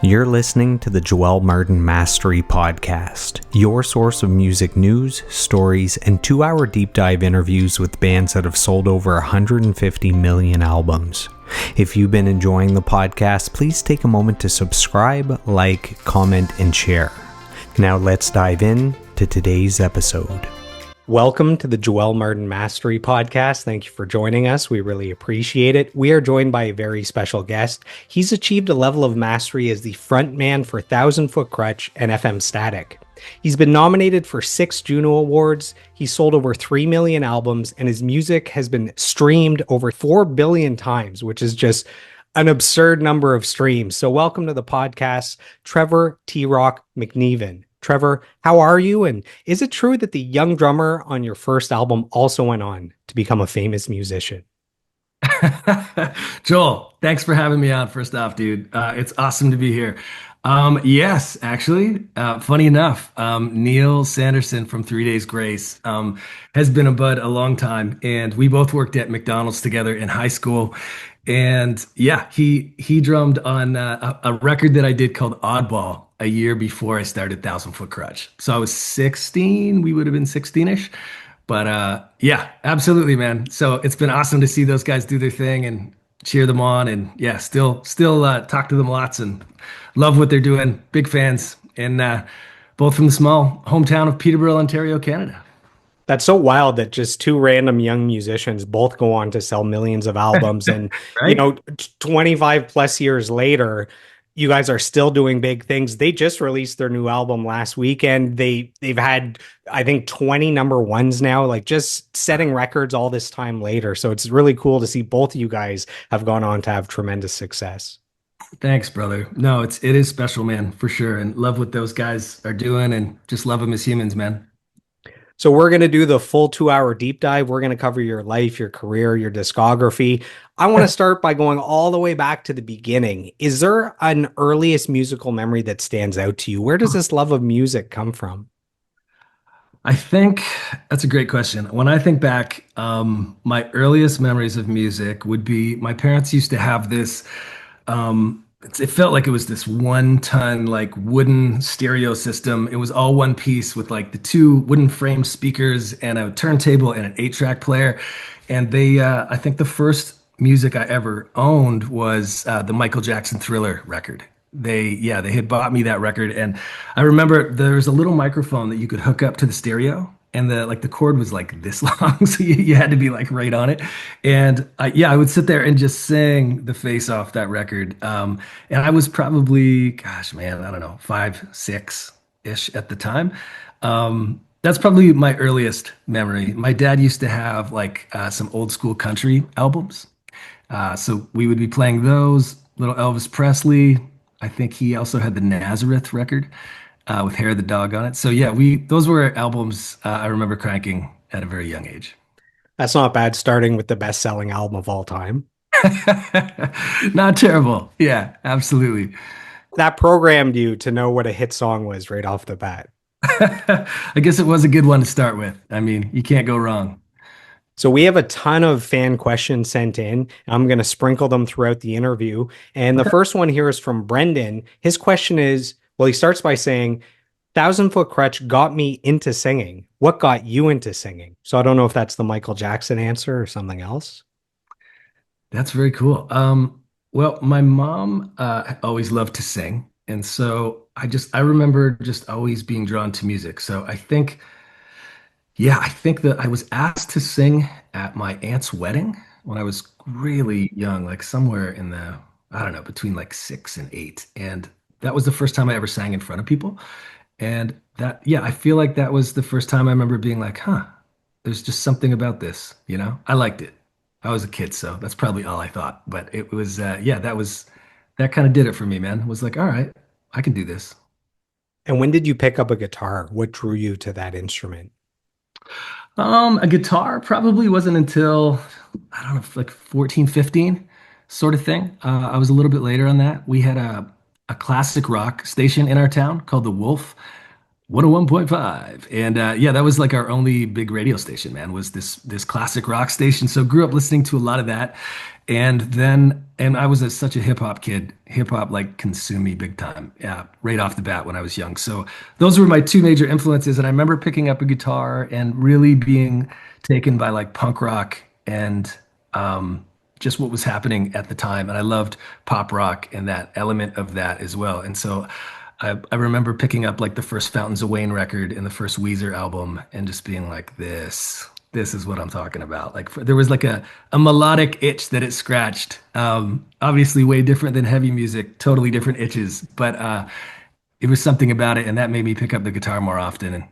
You're listening to the Joel Martin Mastery Podcast, your source of music news, stories, and 2-hour deep dive interviews with bands that have sold over 150 million albums. If you've been enjoying the podcast, please take a moment to subscribe, like, comment, and share. Now let's dive in to today's episode. Welcome to the Joel Martin Mastery Podcast. Thank you for joining us. We really appreciate it. We are joined by a very special guest. He's achieved a level of mastery as the frontman for Thousand Foot Krutch and FM Static. He's been nominated for 6 Juno Awards. He's sold over 3 million albums, and his music has been streamed over 4 billion times, which is just an absurd number of streams. So welcome to the podcast, Trevor TEERAWK McNevan. Trevor, how are you? And is it true that the young drummer on your first album also went on to become a famous musician? Joel, thanks for having me on. First off, dude, it's awesome to be here. Yes, actually, funny enough, Neil Sanderson from 3 Days Grace has been a bud a long time, and we both worked at McDonald's together in high school. And yeah, he drummed on a record that I did called Oddball a year before I started Thousand Foot Krutch. So I was 16, we would have been 16-ish. But yeah, absolutely, man. So it's been awesome to see those guys do their thing and cheer them on. And yeah, still talk to them lots and love what they're doing. Big fans. And both from the small hometown of Peterborough, Ontario, Canada. That's so wild that just two random young musicians both go on to sell millions of albums. And, Right? 25 plus years later, you guys are still doing big things. They just released their new album last weekend. They've had, I think, 20 number ones now, like just setting records all this time later. So it's really cool to see both of you guys have gone on to have tremendous success. Thanks, brother. No, it is special, man, for sure. And love what those guys are doing and just love them as humans, man. So we're going to do the full 2-hour deep dive. We're going to cover your life, your career, your discography. I want to start by going all the way back to the beginning. Is there an earliest musical memory that stands out to you? Where does this love of music come from? I think that's a great question. When I think back, my earliest memories of music would be my parents used to have this. It felt like it was this 1 ton like wooden stereo system. It was all one piece with like the 2 wooden frame speakers and a turntable and an 8-track player. And I think the first music I ever owned was the Michael Jackson Thriller record. They had bought me that record, and I remember there was a little microphone that you could hook up to the stereo, and the cord was like this long, so you had to be like right on it. And I would sit there and just sing the face off that record. And I was probably, gosh, man, I don't know, 5, 6-ish at the time. That's probably my earliest memory. My dad used to have like some old school country albums. So we would be playing those, little Elvis Presley. I think he also had the Nazareth record with Hair of the Dog on it. So yeah, those were albums I remember cranking at a very young age. That's not bad, starting with the best-selling album of all time. Not terrible. Yeah, absolutely. That programmed you to know what a hit song was right off the bat. I guess it was a good one to start with. I mean, you can't go wrong. So we have a ton of fan questions sent in. I'm going to sprinkle them throughout the interview. And the first one here is from Brendan. His question is, well, he starts by saying, Thousand Foot Krutch got me into singing. What got you into singing? So I don't know if that's the Michael Jackson answer or something else. That's very cool. Well, my mom always loved to sing. And so I remember just always being drawn to music. So I think that I was asked to sing at my aunt's wedding when I was really young, like somewhere in I don't know, between like 6 and 8. And that was the first time I ever sang in front of people. And I feel like that was the first time I remember being like, huh, there's just something about this, I liked it. I was a kid, so that's probably all I thought. But it was, that kind of did it for me, man. It was like, all right, I can do this. And when did you pick up a guitar? What drew you to that instrument? A guitar probably wasn't until, I don't know, like 14, 15 sort of thing. I was a little bit later on that. We had a classic rock station in our town called The Wolf 101.5. And that was like our only big radio station, man, was this classic rock station. So grew up listening to a lot of that. And I was such a hip hop kid. Hip hop like consumed me big time. Yeah, right off the bat when I was young. So those were my two major influences. And I remember picking up a guitar and really being taken by like punk rock and just what was happening at the time. And I loved pop rock and that element of that as well. And so I remember picking up like the first Fountains of Wayne record and the first Weezer album and just being like, this is what I'm talking about. Like there was like a melodic itch that it scratched. Obviously way different than heavy music, totally different itches, but it was something about it, and that made me pick up the guitar more often. And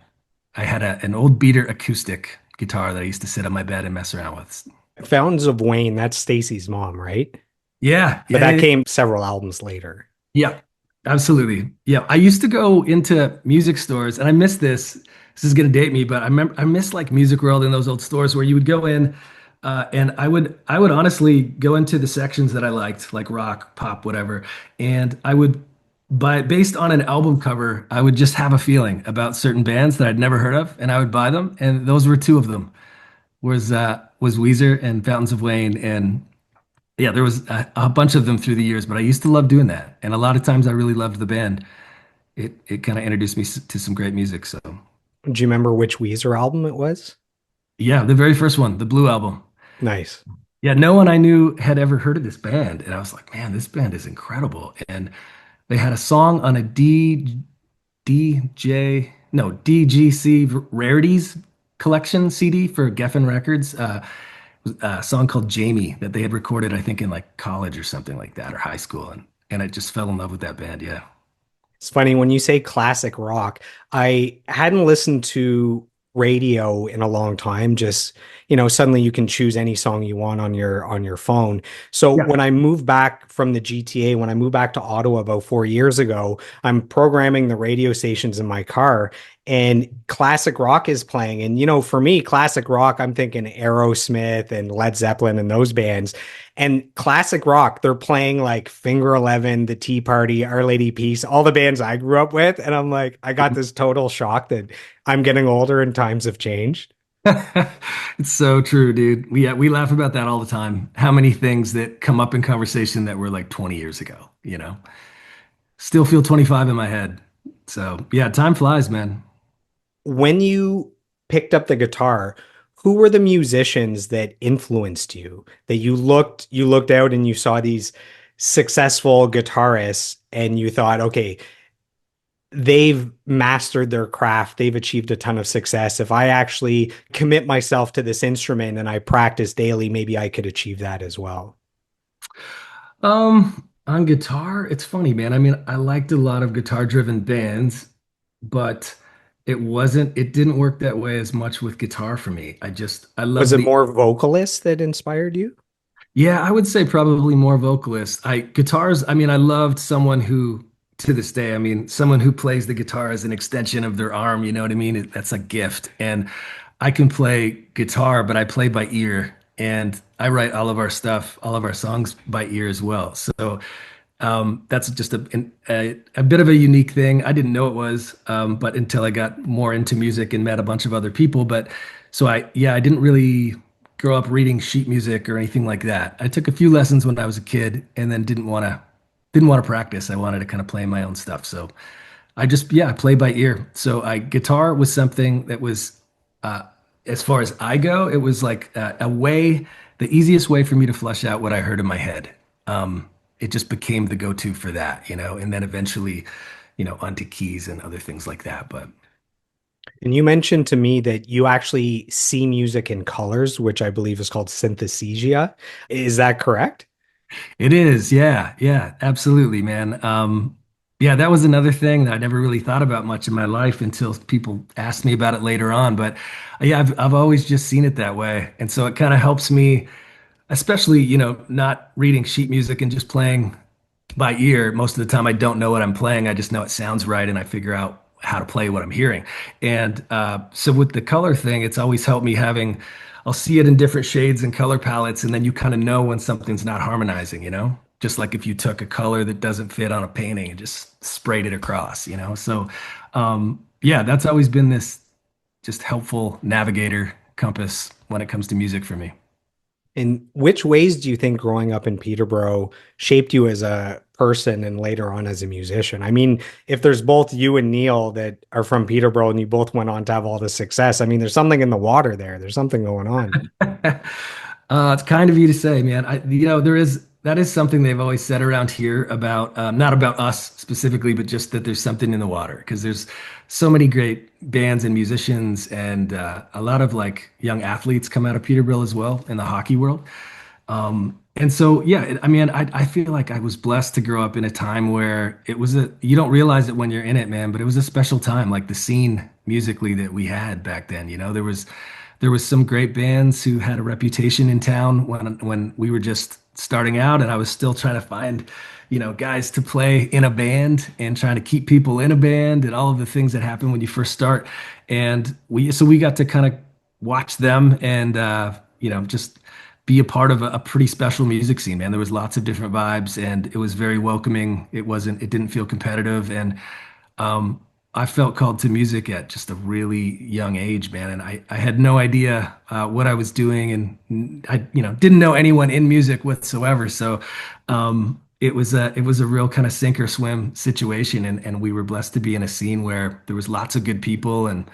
I had an old beater acoustic guitar that I used to sit on my bed and mess around with. Fountains of Wayne, that's Stacy's mom, right? Yeah, But yeah, that yeah, came several albums later. yeah, absolutely. Yeah, I used to go into music stores, and I miss this. This is gonna date me, but I miss like Music World in those old stores where you would go in, and I would honestly go into the sections that I liked, like rock, pop, whatever, and I would buy based on an album cover. I would just have a feeling about certain bands that I'd never heard of, and I would buy them, and those were two of them. Was Weezer and Fountains of Wayne, and yeah, there was a bunch of them through the years, but I used to love doing that. And a lot of times I really loved the band. It kind of introduced me to some great music. So Do you remember which Weezer album it was? yeah, the very first one, the Blue Album. Nice. Yeah, no one I knew had ever heard of this band. And I was like, man, this band is incredible. And they had a song on a DGC Rarities collection CD for Geffen Records. A song called Jamie that they had recorded, I think, in like college or something like that, or high school. And I just fell in love with that band. Yeah. It's funny when you say classic rock, I hadn't listened to radio in a long time. Just, suddenly you can choose any song you want on your phone. So Yeah. when I moved back from the GTA, when I moved back to Ottawa about 4 years ago, I'm programming the radio stations in my car and classic rock is playing. And for me, classic rock, I'm thinking Aerosmith and Led Zeppelin and those bands. And classic rock, they're playing like Finger Eleven, The Tea Party, Our Lady Peace, all the bands I grew up with. And I'm like, I got this total shock that I'm getting older and times have changed. It's so true, dude. We laugh about that all the time. How many things that come up in conversation that were like 20 years ago, Still feel 25 in my head. So, yeah, time flies, man. When you picked up the guitar, who were the musicians that influenced you? That you looked out and you saw these successful guitarists and you thought, okay, they've mastered their craft, they've achieved a ton of success. If I actually commit myself to this instrument and I practice daily, maybe I could achieve that as well. On guitar, it's funny, man. I mean, I liked a lot of guitar-driven bands, but it didn't work that way as much with guitar for me. I Was love it the more vocalists that inspired you? Yeah, I would say probably more vocalist. Guitars, I mean, I loved someone who, to this day, I mean, someone who plays the guitar as an extension of their arm, you know what I mean? That's a gift. And I can play guitar, but I play by ear. And I write all of our stuff, all of our songs by ear as well. So that's just a bit of a unique thing. I didn't know it was, but until I got more into music and met a bunch of other people. But so I didn't really grow up reading sheet music or anything like that. I took a few lessons when I was a kid and then didn't want to practice. I wanted to kind of play my own stuff. So I play by ear. So guitar was something that was, uh, as far as I go, it was like the easiest way for me to flush out what I heard in my head. It just became the go-to for that, and then eventually, onto keys and other things like that. But And you mentioned to me that you actually see music in colors, which I believe is called synesthesia. Is that correct? it is, yeah, yeah, absolutely, man. Yeah, that was another thing that I never really thought about much in my life until people asked me about it later on. But yeah, I've always just seen it that way, and so it kind of helps me, especially, not reading sheet music and just playing by ear. Most of the time, I don't know what I'm playing. I just know it sounds right, and I figure out how to play what I'm hearing. And so with the color thing, it's always helped me having. I'll see it in different shades and color palettes, and then you kind of know when something's not harmonizing. Just like if you took a color that doesn't fit on a painting and just sprayed it across. So yeah, that's always been this just helpful navigator compass when it comes to music for me. In which ways do you think growing up in Peterborough shaped you as a person and later on as a musician? I mean, if there's both you and Neil that are from Peterborough and you both went on to have all the success, I mean, there's something in the water there. There's something going on. It's kind of you to say, man. There is that is something they've always said around here about not about us specifically, but just that there's something in the water because there's so many great bands and musicians and a lot of like young athletes come out of Peterborough as well in the hockey world. And so, yeah, I mean, I feel like I was blessed to grow up in a time where you don't realize it when you're in it, man, but it was a special time, like the scene musically that we had back then. There was some great bands who had a reputation in town when we were just starting out, and I was still trying to find, guys to play in a band and trying to keep people in a band and all of the things that happen when you first start. And we got to kind of watch them and just be a part of a pretty special music scene, man. There was lots of different vibes and it was very welcoming. It didn't feel competitive. And I felt called to music at just a really young age, man. And I had no idea what I was doing and I, didn't know anyone in music whatsoever. So it was a real kind of sink or swim situation. And we were blessed to be in a scene where there was lots of good people and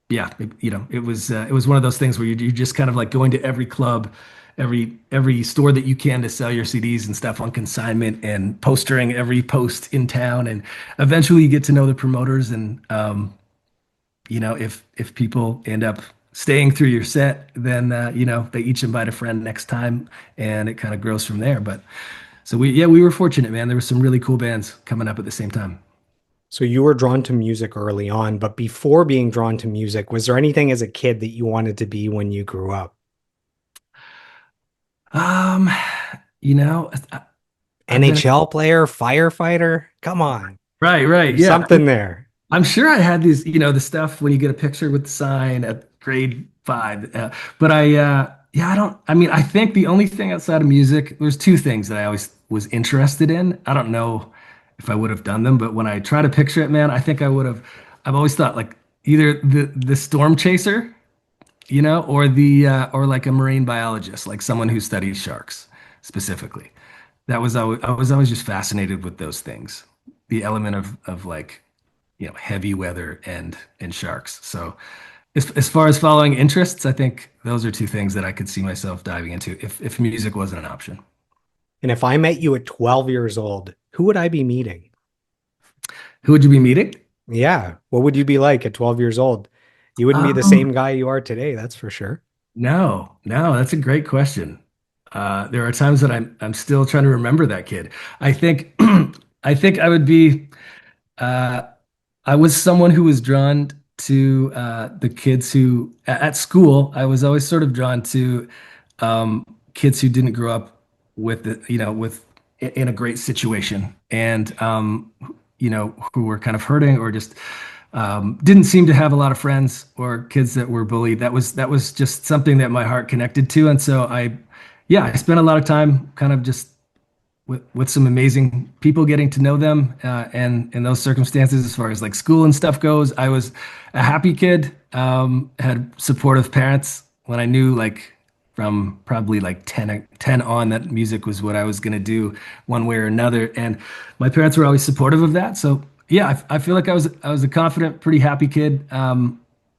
yeah, it was one of those things where you're just kind of like going to every club, every store that you can to sell your CDs and stuff on consignment and postering every post in town. And eventually you get to know the promoters and if people end up staying through your set, then they each invite a friend next time and it kind of grows from there. But so we were fortunate, man. There were some really cool bands coming up at the same time. So you were drawn to music early on, but before being drawn to music, was there anything as a kid that you wanted to be when you grew up? Um, you know, I, I've been NHL player, firefighter? Come on. right, right. There's Yeah. something there. I'm sure I had these, the stuff when you get a picture with the sign at grade 5. But yeah, I mean, I think the only thing outside of music, there's two things that I always was interested in. I don't know if I would have done them, but when I try to picture it, man, I think I would have. I've always thought like either the storm chaser, or like a marine biologist, like someone who studies sharks specifically. I was always just fascinated with those things, the element of like heavy weather and sharks. So as far as following interests, I think those are two things that I could see myself diving into if music wasn't an option. And if I met you at 12 years old, who would I be meeting? Who would you be meeting? Yeah. What would you be like at 12 years old? You wouldn't be the Um, same guy you are today, that's for sure. no, no, that's a great question. There are times that I'm still trying to remember that kid. I think I think I would be. Uh, I was someone who was drawn to the kids who at school. I was always sort of drawn to kids who didn't grow up with in a great situation and who were kind of hurting or just didn't seem to have a lot of friends or kids that were bullied. That was just something that my heart connected to, and so I spent a lot of time kind of just with some amazing people, getting to know them, and in those circumstances, as far as like school and stuff goes, I was a happy kid. Had supportive parents when I knew like from probably like 10 on that music was what I was going to do one way or another. And my parents were always supportive of that. So yeah, I feel like I was a confident, pretty happy kid.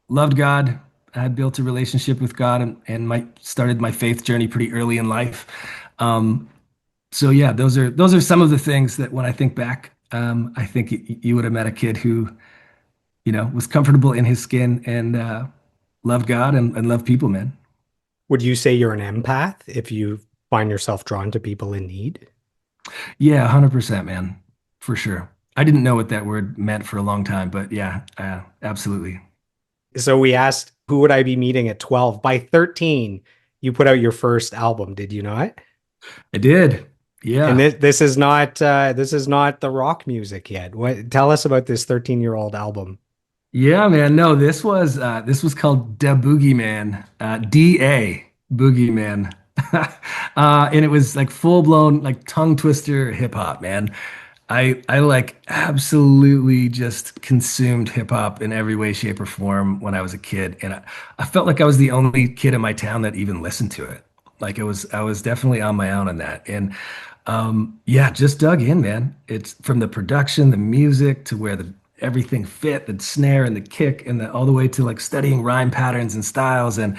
Loved God. I had built a relationship with God and started my faith journey pretty early in life. Um, so yeah, those are some of the things that when I think back, I think you would have met a kid who, was comfortable in his skin and loved God and loved people, man. Would you say you're an empath if you find yourself drawn to people in need? Yeah, 100%, man, for sure. I didn't know what that word meant for a long time, but yeah, absolutely. So we asked, who would I be meeting at 12? By 13, you put out your first album, did you not? I did. And Yeah. this is not the rock music yet. What tell us about this 13-year-old album? Yeah, man. No, this was called Da Boogeyman, DA Boogeyman. And it was like full blown like tongue twister hip hop, man. I like absolutely just consumed hip hop in every way, shape, or form when I was a kid, and I felt like I was the only kid in my town that even listened to it. Like I was definitely on my own on that, and yeah, just dug in, man. It's from the production, the music, to where the everything fit, the snare and the kick, and all the way to like studying rhyme patterns and styles, and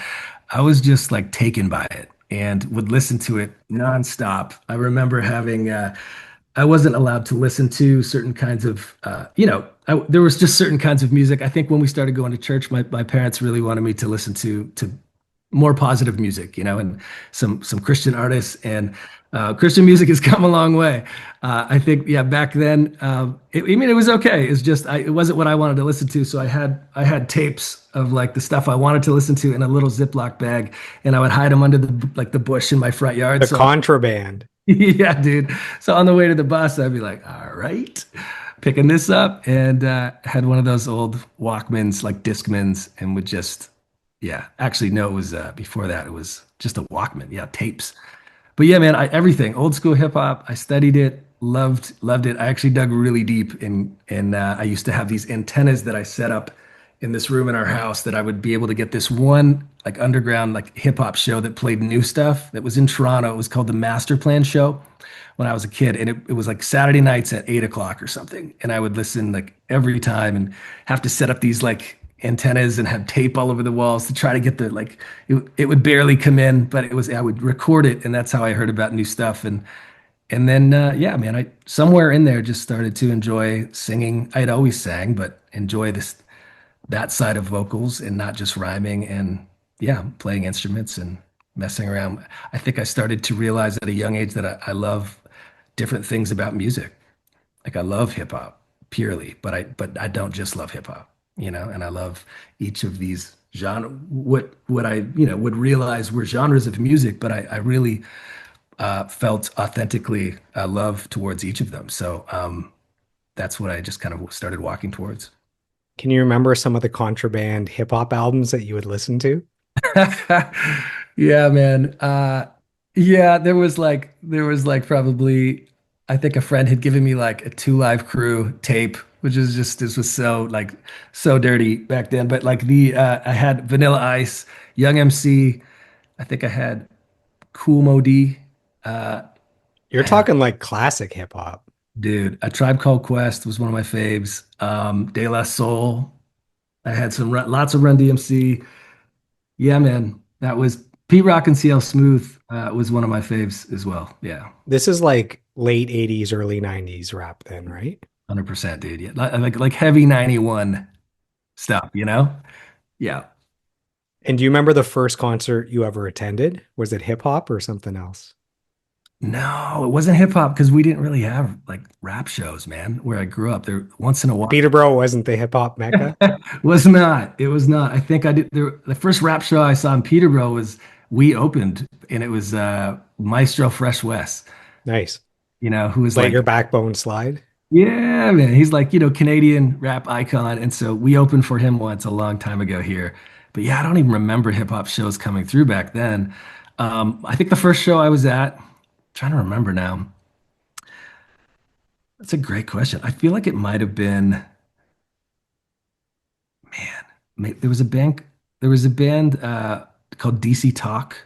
I was just like taken by it and would listen to it nonstop. I remember having. I wasn't allowed to listen to certain kinds of, there was just certain kinds of music. I think when we started going to church, my parents really wanted me to listen to more positive music, and some Christian artists and Christian music has come a long way. I think, yeah, back then, I mean, it was okay. It's just it wasn't what I wanted to listen to. So I had tapes of like the stuff I wanted to listen to in a little Ziploc bag, and I would hide them under the bush in my front yard. The So contraband. yeah, dude. So on the way to the bus, I'd be like, all right, picking this up, and had one of those old Walkmans, like Discmans, and would just, yeah, actually, no, it was before that, it was just a Walkman, yeah, tapes. But yeah, man, everything old school hip hop. I studied it, loved it. I actually dug really deep and I used to have these antennas that I set up in this room in our house that I would be able to get this one like underground like hip hop show that played new stuff that was in Toronto. It was called the Master Plan Show when I was a kid, and it was like Saturday nights at 8 o'clock or something. And I would listen like every time and have to set up these like antennas and have tape all over the walls to try to get the like it would barely come in, but it was I would record it, and that's how I heard about new stuff. And then yeah, man, I somewhere in there just started to enjoy singing. I'd always sang, but enjoy this that side of vocals and not just rhyming and yeah, playing instruments and messing around. I think I started to realize at a young age that I love different things about music. Like I love hip hop purely, but I don't just love hip hop, and I love each of these genre what I would realize were genres of music, but I really felt authentically love towards each of them. So that's what I just kind of started walking towards. Can you remember some of the contraband hip hop albums that you would listen to? Yeah, man. Yeah, there was like probably I think a friend had given me like a Two Live Crew tape, which is just this was so like so dirty back then. But like the I had Vanilla Ice, Young MC, I think I had Cool Modi, You're talking like classic hip hop. dude, A Tribe Called Quest was one of my faves. De La Soul. I had lots of Run DMC. Yeah, man. That was P-Rock and CL Smooth was one of my faves as well. Yeah, This is like late 80s, early 90s rap then, right? 100%, dude. Yeah, like heavy 91 stuff, Yeah. And do you remember the first concert you ever attended? Was it hip hop or something else? No, it wasn't hip hop because we didn't really have like rap shows, man, where I grew up. There once in a while. Peterborough wasn't the hip hop mecca? Was not. It was not. I think I did the first rap show I saw in Peterborough was we opened and it was Maestro Fresh West, Nice. who was Let like your backbone slide. yeah, man. He's like, Canadian rap icon. And so we opened for him once a long time ago here. But yeah, I don't even remember hip hop shows coming through back then. I think the first show I was at, trying to remember now. That's a great question. I feel like it might have been, man, there was a band called DC Talk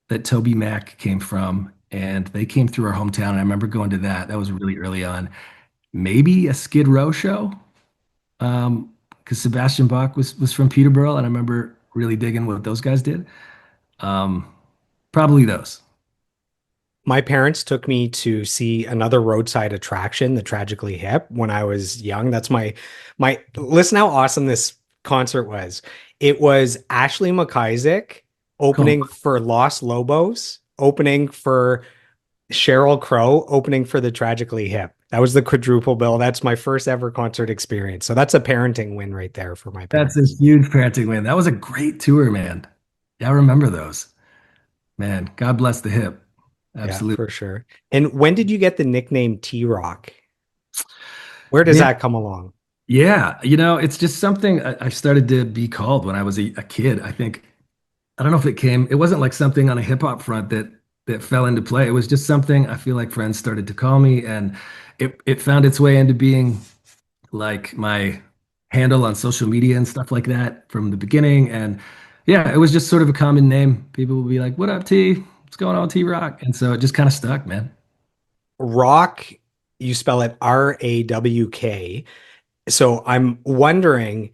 that Toby Mac came from, and they came through our hometown. And I remember going to that. That was really early on. Maybe a Skid Row show. Because Sebastian Bach was from Peterborough, and I remember really digging what those guys did. Um, Probably those. My parents took me to see another roadside attraction, the Tragically Hip, when I was young. That's my listen how awesome this concert was. It was Ashley McIsaac Cool. opening for Los Lobos, opening for Cheryl Crow, opening for the Tragically Hip. That was the quadruple bill. That's my first ever concert experience. So that's a parenting win right there for my That's a parents. huge parenting win. That was a great tour, man. Yeah, I remember those. Man, God bless the hip. Yeah, Absolutely. for sure. And when did you get the nickname T-Rock? Where does Man, that come along? yeah, it's just something I started to be called when I was a kid. I think I don't know if it wasn't like something on a hip hop front that that fell into play. It was just something I feel like friends started to call me, and it found its way into being like my handle on social media and stuff like that from the beginning. And yeah, it was just sort of a common name. People would be like, "What up, T? What's going on, T-Rock?" And so it just kind of stuck, man. Rock, you spell it RAWK. So I'm wondering,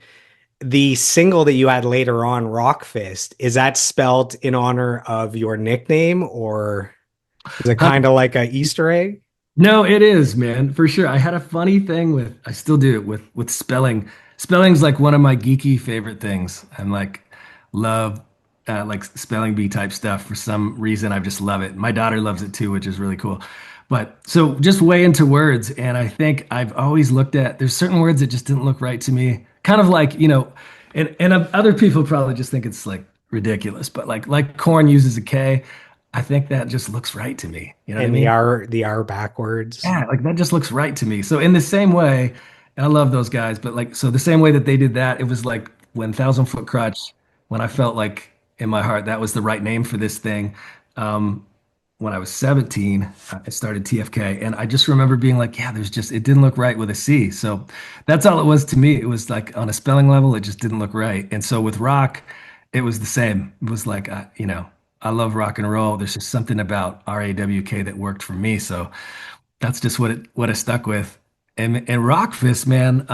the single that you had later on, Rock Fist, is that spelled in honor of your nickname, or is it kind of like a Easter egg? No, it is, man, for sure. I had a funny thing I still do with spelling. Spelling's like one of my geeky favorite things. I'm like love like spelling bee type stuff for some reason. I just love it. My daughter loves it too, which is really cool. But so just way into words, and I think I've always looked at there's certain words that just didn't look right to me. Kind of like, and other people probably just think it's like ridiculous, but like corn uses a K. I think that just looks right to me. You know what I And mean? the R backwards. Yeah, like that just looks right to me. So in the same way, and I love those guys, but like so the same way that they did that, it was like when Thousand Foot Krutch, when I felt like in my heart that was the right name for this thing. Um, when I was 17, I started TFK, and I just remember being like, yeah, there's just it didn't look right with a C. So that's all it was to me. It was like on a spelling level, it just didn't look right. And so with rock, it was the same. It was like, I love rock and roll. There's just something about RAWK that worked for me. So that's just what I stuck with. And Rockfist, man,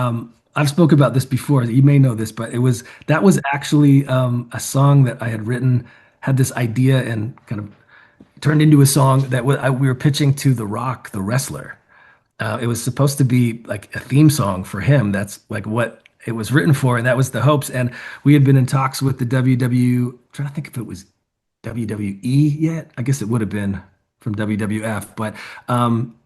I've spoke about this before. You may know this, but it was that was actually a song that I had written, had this idea and kind of turned into a song that we were pitching to The Rock, the wrestler. It was supposed to be like a theme song for him. That's like what it was written for, and that was the hopes. And we had been in talks with the WW, trying to think if it was WWE yet. I guess it would have been from WWF, but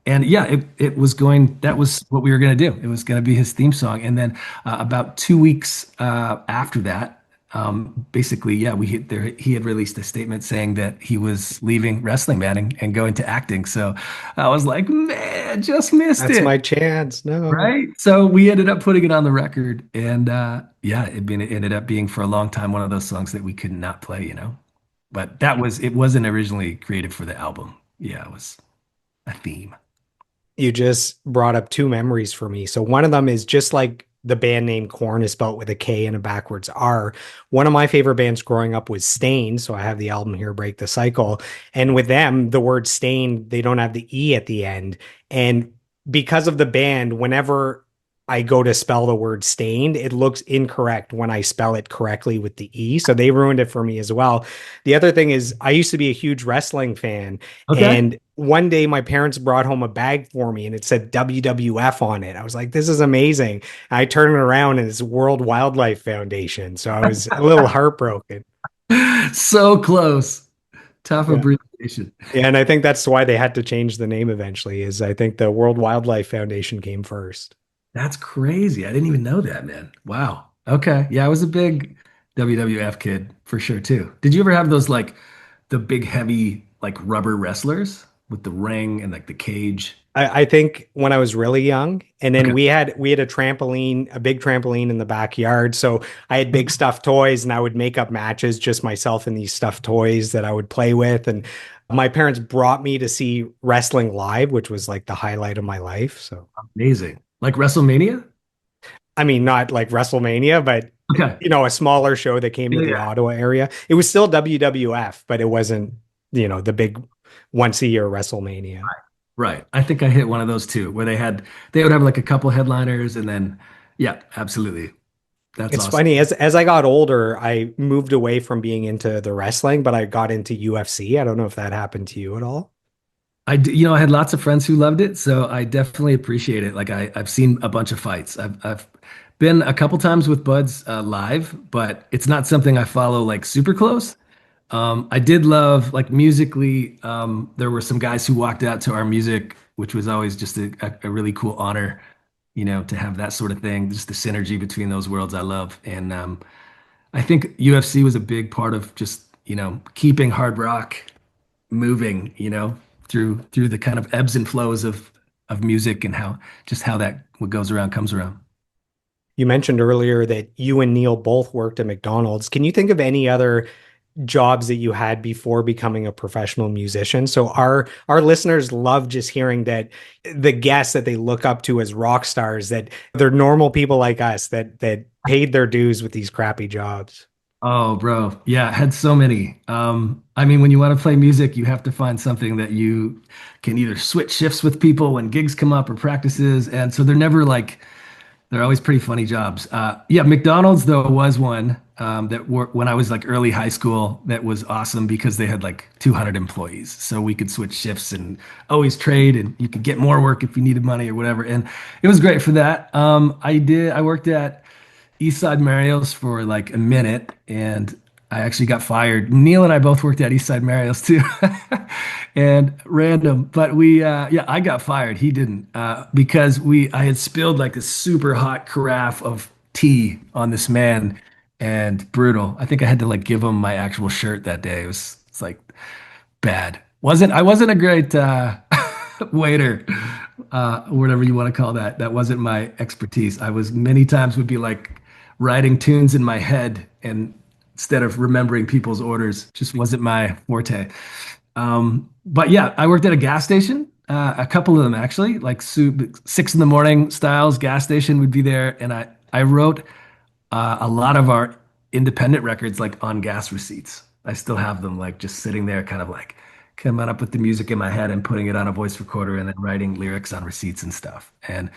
and yeah, it was going. That was what we were going to do. It was going to be his theme song, and then about 2 weeks after that, basically, yeah, he had released a statement saying that he was leaving wrestling, man, and going to acting. So I was like, man, just missed That's it, my chance. No. right? So we ended up putting it on the record, and yeah, it ended up being for a long time one of those songs that we could not play, But it wasn't originally created for the album. Yeah, it was a theme. You just brought up two memories for me. So one of them is just like the band name Korn is spelled with a K and a backwards R. One of my favorite bands growing up was Stain. So I have the album here, Break the Cycle. And with them, the word Stain, they don't have the E at the end. And because of the band, whenever I go to spell the word stained, it looks incorrect when I spell it correctly with the E. So they ruined it for me as well. The other thing is, I used to be a huge wrestling fan. Okay. And one day my parents brought home a bag for me and it said WWF on it. I was like, this is amazing. And I turned it around and it's World Wildlife Foundation. So I was a little heartbroken. So close. Tough Yeah. abbreviation. Yeah, and I think that's why they had to change the name eventually, is I think the World Wildlife Foundation came first. That's crazy. I didn't even know that, man. Wow. Okay. Yeah, I was a big WWF kid for sure too. Did you ever have those like the big heavy like rubber wrestlers with the ring and like the cage? I think when I was really young, and then Okay. we had a trampoline, a big trampoline in the backyard. So I had big stuffed toys, and I would make up matches just myself and these stuffed toys that I would play with. And my parents brought me to see wrestling live, which was like the highlight of my life. So Amazing. Like WrestleMania? I mean, not like WrestleMania, but Okay. a smaller show that came to the Yeah. Ottawa area. It was still WWF, but it wasn't, the big once a year WrestleMania. Right. I think I hit one of those too, where they would have like a couple headliners and then yeah, absolutely. That's It's awesome. funny, as I got older, I moved away from being into the wrestling, but I got into UFC. I don't know if that happened to you at all. I had lots of friends who loved it, so I definitely appreciate it. Like I've seen a bunch of fights. I've been a couple times with Buds live, but it's not something I follow like super close. I did love like musically. There were some guys who walked out to our music, which was always just a really cool honor, to have that sort of thing. Just the synergy between those worlds I love, and I think UFC was a big part of just keeping hard rock moving, through the kind of ebbs and flows of music and how that what goes around comes around. You mentioned earlier that you and Neil both worked at McDonald's. Can you think of any other jobs that you had before becoming a professional musician. So our listeners love just hearing that the guests that they look up to as rock stars, that they're normal people like us that paid their dues with these crappy jobs. Oh, bro. Yeah, I had so many. I mean, when you want to play music, you have to find something that you can either switch shifts with people when gigs come up or practices. And so they're never like, they're always pretty funny jobs. Yeah, McDonald's though was one that when I was like early high school that was awesome because they had like 200 employees, so we could switch shifts and always trade, and you could get more work if you needed money or whatever. And it was great for that. I worked at Eastside Mario's for like a minute, and I actually got fired. Neil and I both worked at Eastside Mario's too, and random. But yeah, I got fired. He didn't, because I had spilled like a super hot carafe of tea on this man, and brutal. I think I had to like give him my actual shirt that day. It's like bad. I wasn't a great waiter, whatever you want to call that. That wasn't my expertise. I was many times would be like writing tunes in my head and instead of remembering people's orders, just wasn't my forte. But yeah, I worked at a gas station, a couple of them actually, like 6 in the morning styles gas station would be there, and I wrote a lot of our independent records like on gas receipts. I still have them like just sitting there, kind of like coming up with the music in my head and putting it on a voice recorder and then writing lyrics on receipts and stuff. And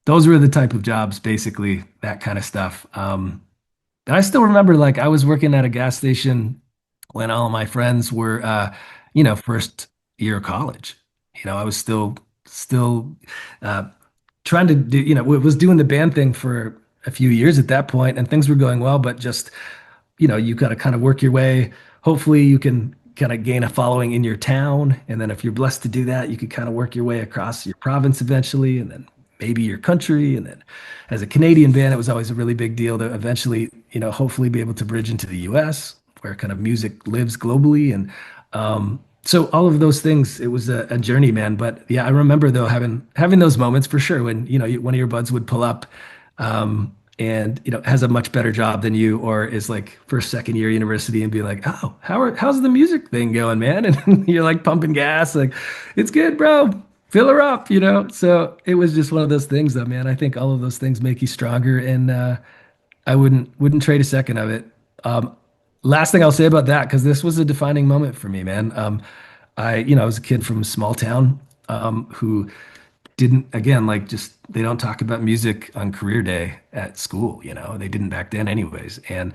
those were the type of jobs, basically, that kind of stuff. And I still remember like I was working at a gas station when all my friends were, first year of college. I was still uh, trying to do, was doing the band thing for a few years at that point, and things were going well, but just, you got to kind of work your way. Hopefully, you can kind of gain a following in your town, and then if you're blessed to do that, you could kind of work your way across your province eventually, and then maybe your country. And then as a Canadian band, it was always a really big deal to eventually, hopefully be able to bridge into the US where kind of music lives globally. And so all of those things, it was a journey, man. But yeah, I remember though having those moments for sure when, one of your buds would pull up and, has a much better job than you, or is like first, second year university and be like, oh, how's the music thing going, man? And you're like pumping gas, like, it's good, bro. Fill her up. So it was just one of those things though, man. I think all of those things make you stronger, and I wouldn't trade a second of it. Um, Last thing I'll say about that, because this was a defining moment for me, man. I was a kid from a small town who didn't, again, like just they don't talk about music on career day at school. They didn't back then, anyways. And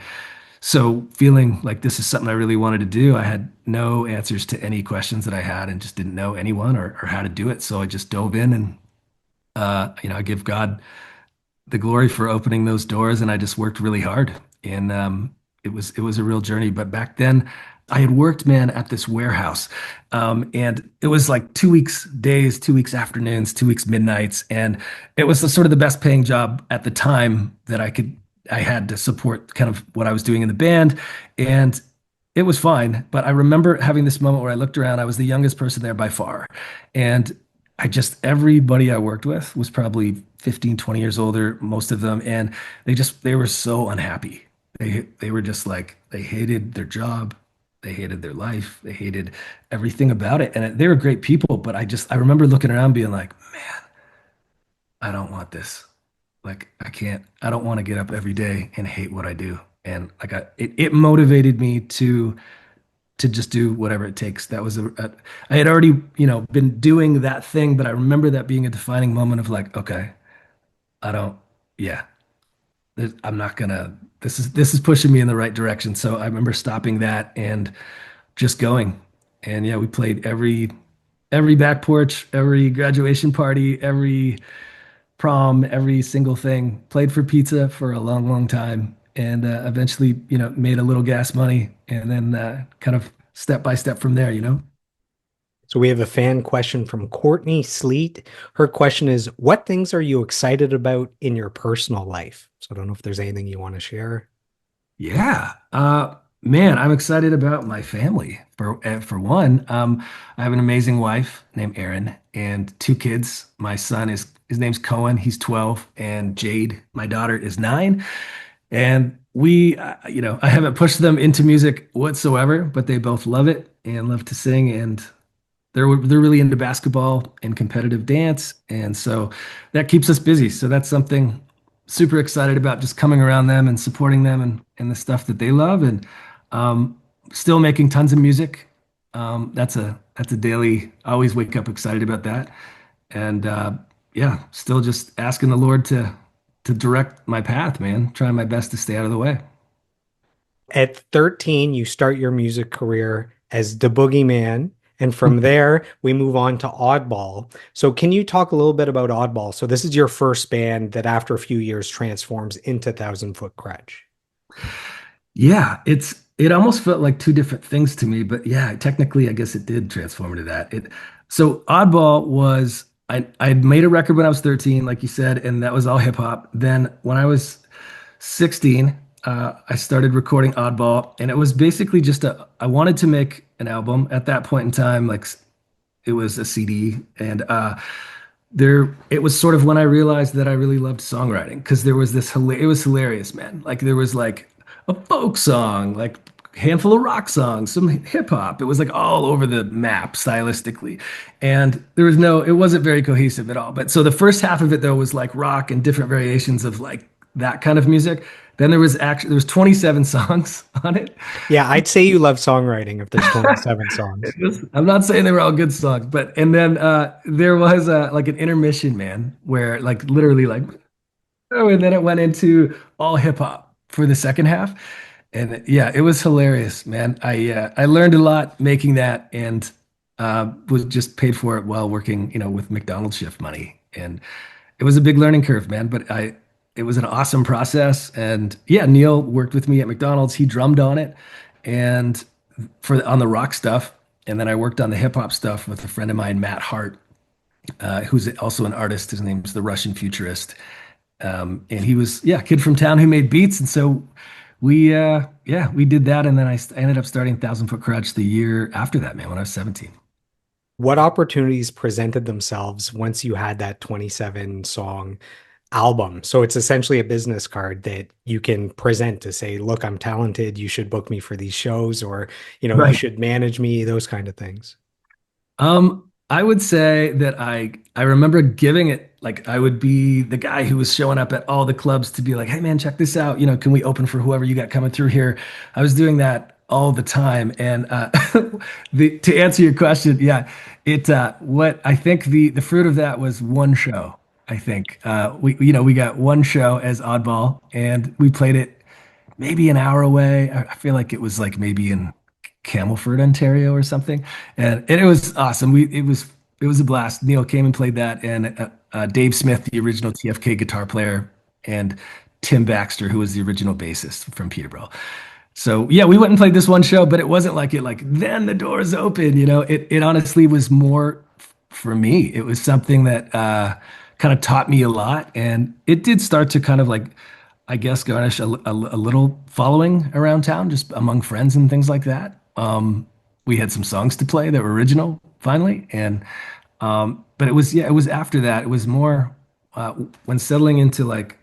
so feeling like this is something I really wanted to do, I had no answers to any questions that I had, and just didn't know anyone or how to do it. So I just dove in, and I give God the glory for opening those doors, and I just worked really hard. And it was a real journey. But back then, I had worked, man, at this warehouse, and it was like 2 weeks days, 2 weeks afternoons, 2 weeks midnights, and it was sort of the best paying job at the time that I had to support kind of what I was doing in the band, and it was fine. But I remember having this moment where I looked around. I was the youngest person there by far, and everybody I worked with was probably 15, 20 years older, most of them. And they were so unhappy. They were just like, they hated their job. They hated their life. They hated everything about it. And they were great people, but I remember looking around being like, man, I don't want this. Like, I don't want to get up every day and hate what I do. And like, it motivated me to just do whatever it takes. That was I had already, been doing that thing, but I remember that being a defining moment of like, okay, I don't, yeah, I'm not gonna, this is pushing me in the right direction. So I remember stopping that and just going. And yeah, we played every back porch, every graduation party, every prom, every single thing. Played for pizza for a long, long time, and eventually, made a little gas money, and then kind of step by step from there. So we have a fan question from Courtney Sleet. Her question is, what things are you excited about in your personal life? So I don't know if there's anything you want to share. Yeah. Man, I'm excited about my family. For one, I have an amazing wife named Erin and two kids. My son his name's Cohen, he's 12, and Jade, my daughter, is 9. And I haven't pushed them into music whatsoever, but they both love it and love to sing, and they're really into basketball and competitive dance, and so that keeps us busy. So that's something super excited about, just coming around them and supporting them and the stuff that they love, and um, still making tons of music. That's a daily. I always wake up excited about that, and yeah, still just asking the Lord to direct my path, man. Trying my best to stay out of the way. At 13, you start your music career as the Boogeyman. And from there, we move on to Oddball. So, can you talk a little bit about Oddball? So, this is your first band that, after a few years, transforms into Thousand Foot Krutch. Yeah, it almost felt like two different things to me, but yeah, technically, I guess it did transform into that. So Oddball was I'd made a record when I was 13, like you said, and that was all hip hop. Then when I was 16, I started recording Oddball, and it was basically just I wanted to make an album at that point in time, like it was a CD, and it was sort of when I realized that I really loved songwriting, because there was it was hilarious, man. Like there was like a folk song, like handful of rock songs, some hip hop. It was like all over the map stylistically. And it wasn't very cohesive at all. But so the first half of it though was like rock and different variations of like that kind of music. Then there was 27 songs on it. Yeah, I'd say you love songwriting if there's 27 songs. I'm not saying they were all good songs, but and then there was like an intermission, man, where like literally like oh, and then it went into all hip hop for the second half. And yeah, it was hilarious, man. I learned a lot making that, and was just paid for it while working, with McDonald's shift money. And it was a big learning curve, man. But it was an awesome process. And yeah, Neil worked with me at McDonald's. He drummed on it, and on the rock stuff. And then I worked on the hip hop stuff with a friend of mine, Matt Hart, who's also an artist. His name's the Russian Futurist. And he was, yeah, a kid from town who made beats. And so we did that. And then I ended up starting Thousand Foot Krutch the year after that, man, when I was 17. What opportunities presented themselves once you had that 27 song album? So it's essentially a business card that you can present to say, look, I'm talented. You should book me for these shows, or, you Right. should manage me, those kind of things. I would say that I remember giving it, like I would be the guy who was showing up at all the clubs to be like, hey man, check this out. Can we open for whoever you got coming through here? I was doing that all the time. And to answer your question, yeah, what I think the fruit of that was one show. I think we got one show as Oddball, and we played it maybe an hour away. I feel like it was like maybe in Camelford, Ontario, or something, and it was awesome. It was a blast. Neil came and played that, and Dave Smith, the original TFK guitar player, and Tim Baxter, who was the original bassist from Peterborough. So yeah, we went and played this one show, but it wasn't like it like then the doors open. It honestly was more for me. It was something that kind of taught me a lot, and it did start to kind of like, I guess, garnish a little following around town, just among friends and things like that. We had some songs to play that were original finally, and but it was after that. It was more when settling into like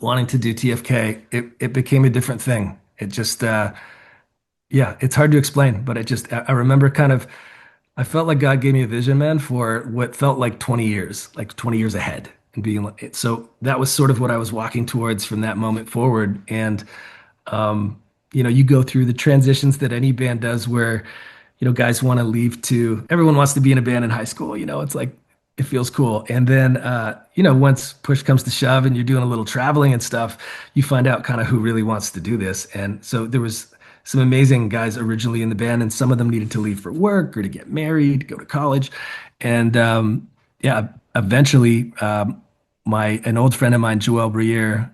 wanting to do TFK, it became a different thing. It just yeah, it's hard to explain, but I remember kind of I felt like God gave me a vision, man, for what felt like 20 years, like 20 years ahead, and being like, so that was sort of what I was walking towards from that moment forward. And you go through the transitions that any band does, where guys want to leave to everyone wants to be in a band in high school. It's like it feels cool, and then once push comes to shove and you're doing a little traveling and stuff, you find out kind of who really wants to do this. And so there was some amazing guys originally in the band, and some of them needed to leave for work or to get married, go to college. And yeah, eventually an old friend of mine, Joel Briere,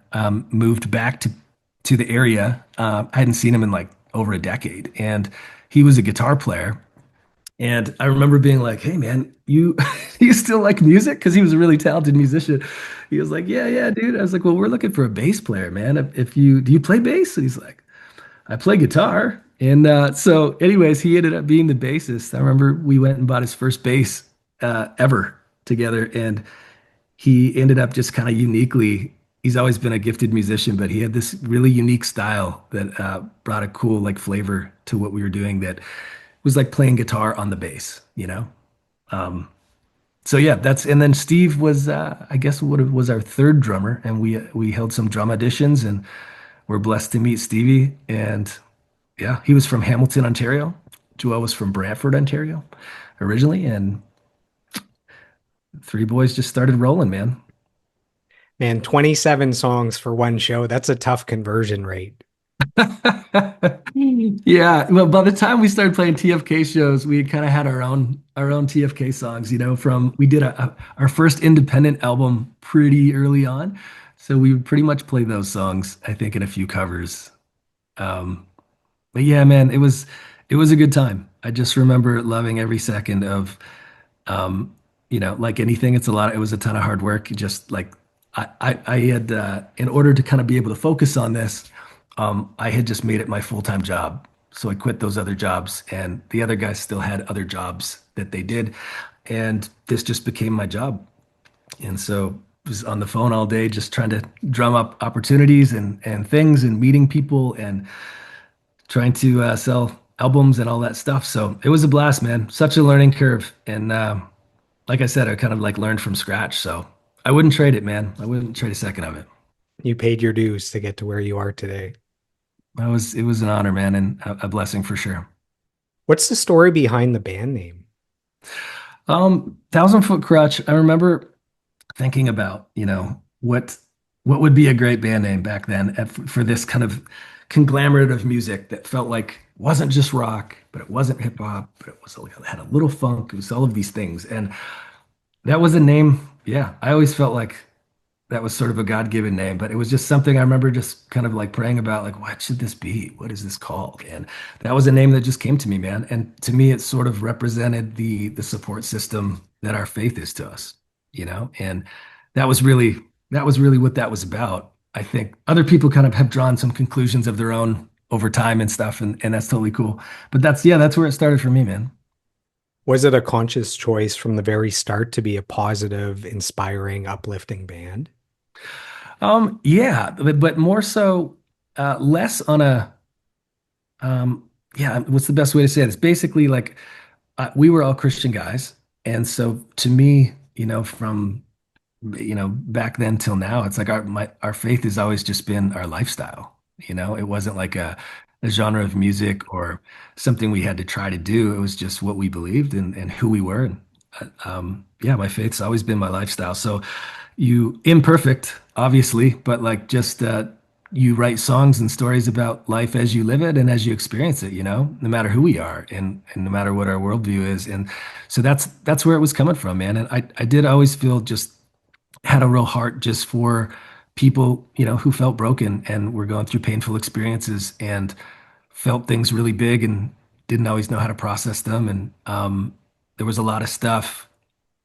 moved back to the area. I hadn't seen him in like over a decade, and he was a guitar player. And I remember being like, "Hey, man, you you still like music?" Because he was a really talented musician. He was like, "Yeah, yeah, dude." I was like, "Well, we're looking for a bass player, man. If you do you play bass?" And he's like, "I play guitar." And so, anyways, he ended up being the bassist. I remember we went and bought his first bass ever together, and he ended up just kind of uniquely, he's always been a gifted musician, but he had this really unique style that brought a cool like flavor to what we were doing that was like playing guitar on the bass, you know? So yeah, that's and then Steve was I guess what was our third drummer, and we held some drum auditions, and we're blessed to meet Stevie. And yeah, he was from Hamilton, Ontario. Joel was from Brantford, Ontario, originally, and three boys just started rolling, man. Man, 27 songs for one show. That's a tough conversion rate. Yeah, well, by the time we started playing TFK shows, we kind of had our own TFK songs, you know, from we did our first independent album pretty early on. So we would pretty much play those songs, I think, in a few covers. Um, but yeah, man, it was a good time. I just remember loving every second of like anything, it was a ton of hard work. Just like I had in order to kind of be able to focus on this, I had just made it my full-time job. So I quit those other jobs, and the other guys still had other jobs that they did, and this just became my job. And so I was on the phone all day just trying to drum up opportunities and things and meeting people and trying to sell albums and all that stuff. So it was a blast, man. Such a learning curve. And like I said, I kind of like learned from scratch. So I wouldn't trade it, man. I wouldn't trade a second of it. You paid your dues to get to where you are today. It was an honor, man, and a blessing for sure. What's the story behind the band name? Thousand Foot Krutch. I remember thinking about, what would be a great band name back then for this kind of conglomerate of music that felt like wasn't just rock, but it wasn't hip hop, but it was like, it had a little funk. It was all of these things, and that was a name. Yeah, I always felt like that was sort of a God-given name, but it was just something I remember just kind of like praying about, like, what should this be? What is this called? And that was a name that just came to me, man. And to me, it sort of represented the support system that our faith is to us, And that was really that was really what that was about. I think other people kind of have drawn some conclusions of their own over time and stuff, and that's totally cool. But that's where it started for me, man. Was it a conscious choice from the very start to be a positive, inspiring, uplifting band? Yeah, but more so, less on a, yeah, what's the best way to say this? Basically, like, we were all Christian guys. And so to me, from, back then till now, it's like our faith has always just been our lifestyle. It wasn't like a genre of music or something we had to try to do. It was just what we believed and who we were. And yeah, my faith's always been my lifestyle. So you imperfect, obviously, but like just you write songs and stories about life as you live it and as you experience it, no matter who we are and no matter what our worldview is. And so that's where it was coming from, man. And I did always feel just had a real heart just for people, who felt broken and were going through painful experiences and felt things really big and didn't always know how to process them. And there was a lot of stuff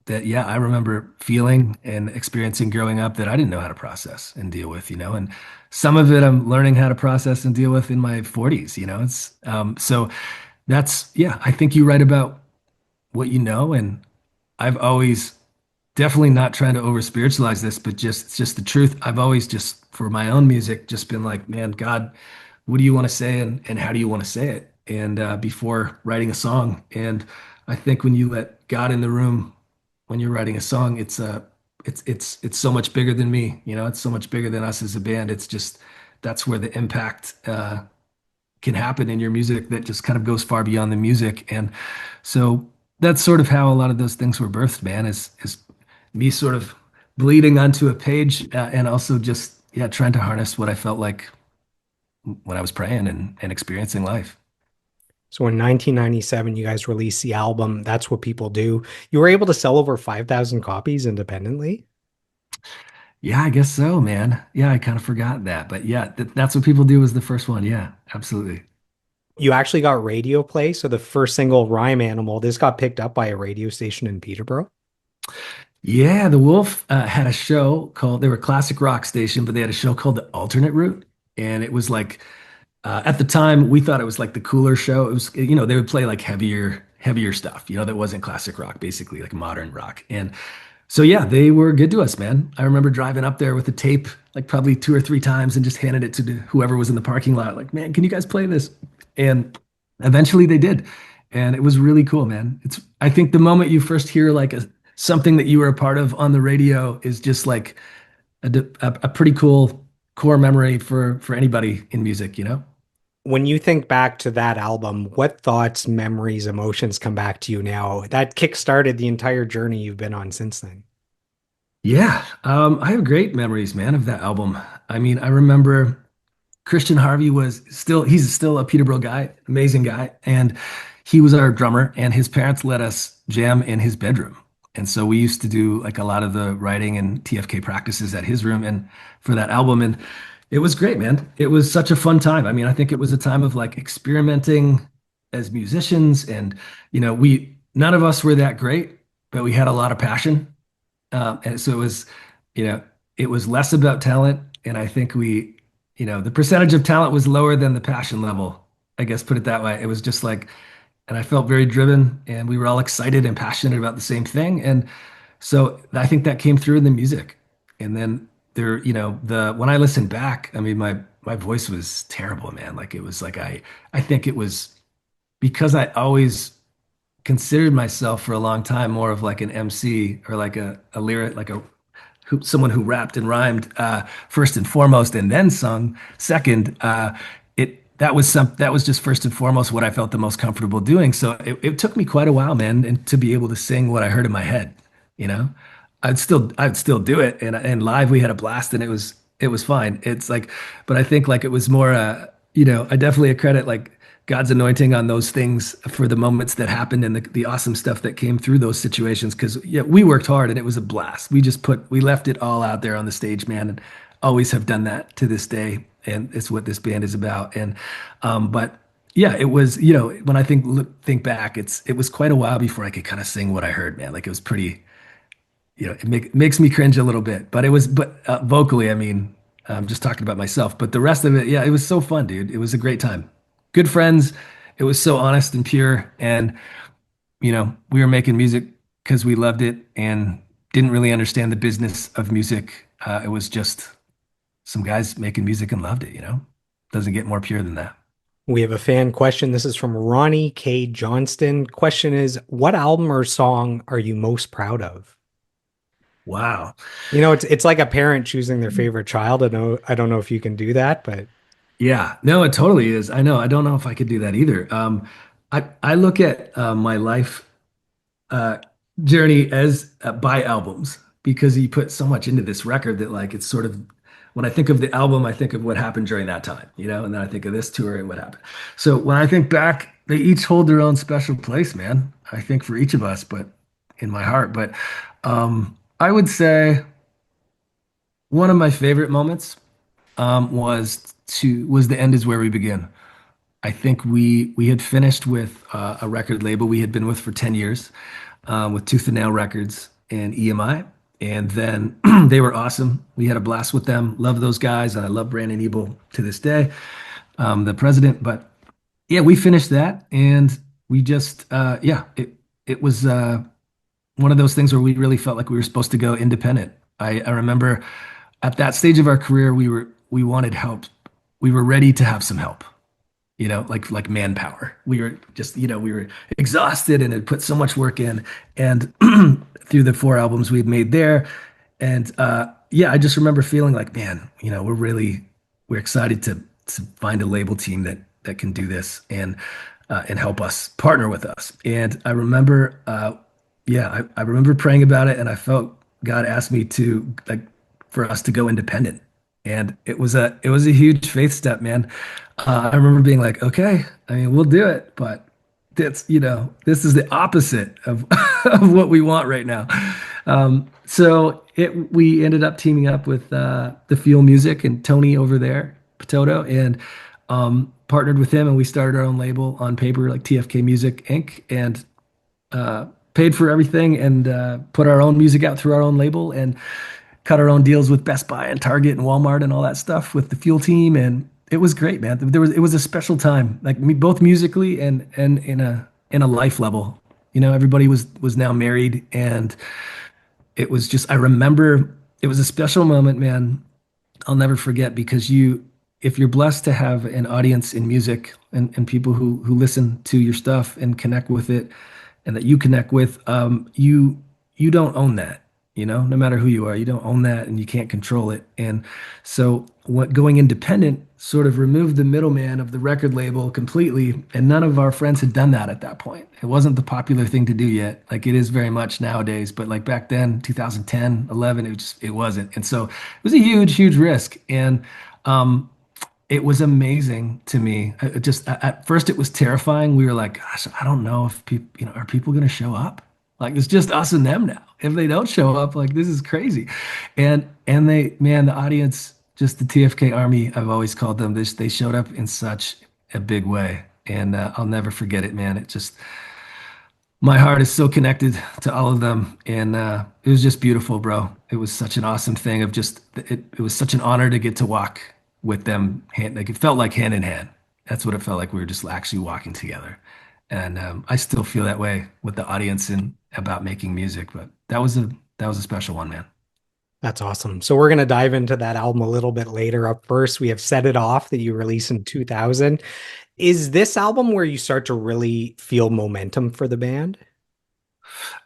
that, yeah, I remember feeling and experiencing growing up that I didn't know how to process and deal with, and some of it I'm learning how to process and deal with in my 40s, it's so yeah, I think you write about what you know, and I've always definitely not trying to over spiritualize this, but it's just the truth. I've always just for my own music just been like, man, God, what do you want to say and how do you want to say it? And before writing a song, and I think when you let God in the room when you're writing a song, it's so much bigger than me. It's so much bigger than us as a band. It's just that's where the impact can happen in your music that just kind of goes far beyond the music. And so that's sort of how a lot of those things were birthed, man, is me sort of bleeding onto a page and also just, yeah, trying to harness what I felt like when I was praying and experiencing life. So in 1997, you guys released the album, That's What People Do. You were able to sell over 5,000 copies independently. Yeah, I guess so, man. Yeah, I kind of forgot that. But yeah, that's what people do was the first one. Yeah, absolutely. You actually got radio play. So the first single, Rhyme Animal, this got picked up by a radio station in Peterborough. Yeah, the Wolf had a show called, they were a classic rock station, but they had a show called The Alternate Route. And it was like, at the time, we thought it was like the cooler show. It was, they would play like heavier stuff, that wasn't classic rock, basically like modern rock. And So yeah, they were good to us, man. I remember driving up there with the tape like probably two or three times and just handed it to whoever was in the parking lot. Like, man, can you guys play this? And eventually they did, and it was really cool, man. It's I think the moment you first hear like something that you were a part of on the radio is just like a pretty cool core memory for anybody in music, you know? When you think back to that album, what thoughts, memories, emotions come back to you now that kick-started the entire journey you've been on since then? Yeah, I have great memories, man, of that album. I mean, I remember Christian Harvey he's still a Peterborough guy, amazing guy. And he was our drummer, and his parents let us jam in his bedroom. And so we used to do like a lot of the writing and TFK practices at his room and for that album. And it was great, man. It was such a fun time. I mean, I think it was a time of like experimenting as musicians. And, none of us were that great, but we had a lot of passion. And so you know, it was less about talent. And I think the percentage of talent was lower than the passion level. I guess put it that way. It was just like, and I felt very driven, and we were all excited and passionate about the same thing. And so I think that came through in the music. And then when I listened back, I mean, my voice was terrible, man. Like it was like I think it was because I always considered myself for a long time more of like an MC or like a lyric, like someone who rapped and rhymed first and foremost, and then sung second. That was just first and foremost what I felt the most comfortable doing. So it took me quite a while, man, and to be able to sing what I heard in my head. You know, I'd still do it, and live we had a blast, and it was fine. It's like, but I think like it was more, I definitely accredit like God's anointing on those things for the moments that happened and the awesome stuff that came through those situations. Because yeah, we worked hard and it was a blast. We left it all out there on the stage, man, and always have done that to this day. And it's what this band is about. And but yeah, it was, when I think back, it was quite a while before I could kind of sing what I heard, man. Like it was pretty, makes me cringe a little bit. But vocally, I mean, I'm just talking about myself. But the rest of it, yeah, it was so fun, dude. It was a great time. Good friends. It was so honest and pure. And, we were making music because we loved it and didn't really understand the business of music. It was just some guys making music and loved it. Doesn't get more pure than that. We have a fan question. This is from Ronnie K. Johnston. Question is, what album or song are you most proud of? Wow. It's like a parent choosing their favorite child. I don't know if you can do that, but Yeah, no, it totally is. I know. I don't know if I could do that either. I look at my life uh, journey as by albums because he put so much into this record that like it's sort of when I think of the album, I think of what happened during that time, and then I think of this tour and what happened. So when I think back, they each hold their own special place, man. I think for each of us, but in my heart. But I would say one of my favorite moments was the end is where we begin. I think we had finished with a record label we had been with for 10 years with Tooth and Nail Records and EMI. And then they were awesome. We had a blast with them. Love those guys. And I love Brandon Ebel to this day, the president. But yeah, we finished that. And we just, it was one of those things where we really felt like we were supposed to go independent. I remember at that stage of our career, we wanted help. We were ready to have some help, like manpower. We were just, we were exhausted and had put so much work in. And through the 4 albums we'd made there. And yeah, I just remember feeling like, man, we're excited to find a label team that can do this and help us partner with us. And I remember, I remember praying about it, and I felt God asked me to like for us to go independent. And it was a huge faith step, man. I remember being like, okay, I mean, we'll do it, but this is the opposite of of what we want right now. We ended up teaming up with the Feel Music and Tony over there, Potato, and partnered with him, and we started our own label on paper, like TFK Music Inc. and paid for everything and put our own music out through our own label and cut our own deals with Best Buy and Target and Walmart and all that stuff with the Fuel team, and it was great, man. It was a special time, like me, both musically and in a life level. Everybody was now married, and it was just, I remember it was a special moment, man. I'll never forget because if you're blessed to have an audience in music and people who listen to your stuff and connect with it and that you connect with, you don't own that, no matter who you are, you don't own that and you can't control it. And so what going independent sort of removed the middleman of the record label completely. And none of our friends had done that at that point. It wasn't the popular thing to do yet, like it is very much nowadays. But like back then, 2010, 11, it wasn't. And so it was a huge, huge risk. And it was amazing to me. Just at first, it was terrifying. We were like, "Gosh, I don't know if people, are people going to show up? Like, it's just us and them now. If they don't show up, like, this is crazy." And man, the audience, just the TFK Army, I've always called them this. They showed up in such a big way, and I'll never forget it, man. It just my heart is so connected to all of them, and it was just beautiful, bro. It was such an awesome thing of just it was such an honor to get to walk with them like it felt like hand in hand. That's what it felt like. We were just actually walking together, and I still feel that way with the audience and about making music. But that was a special one, man. That's awesome. So we're going to dive into that album a little bit later. Up first, we have Set It Off that you released in 2000. Is this album where you start to really feel momentum for the band?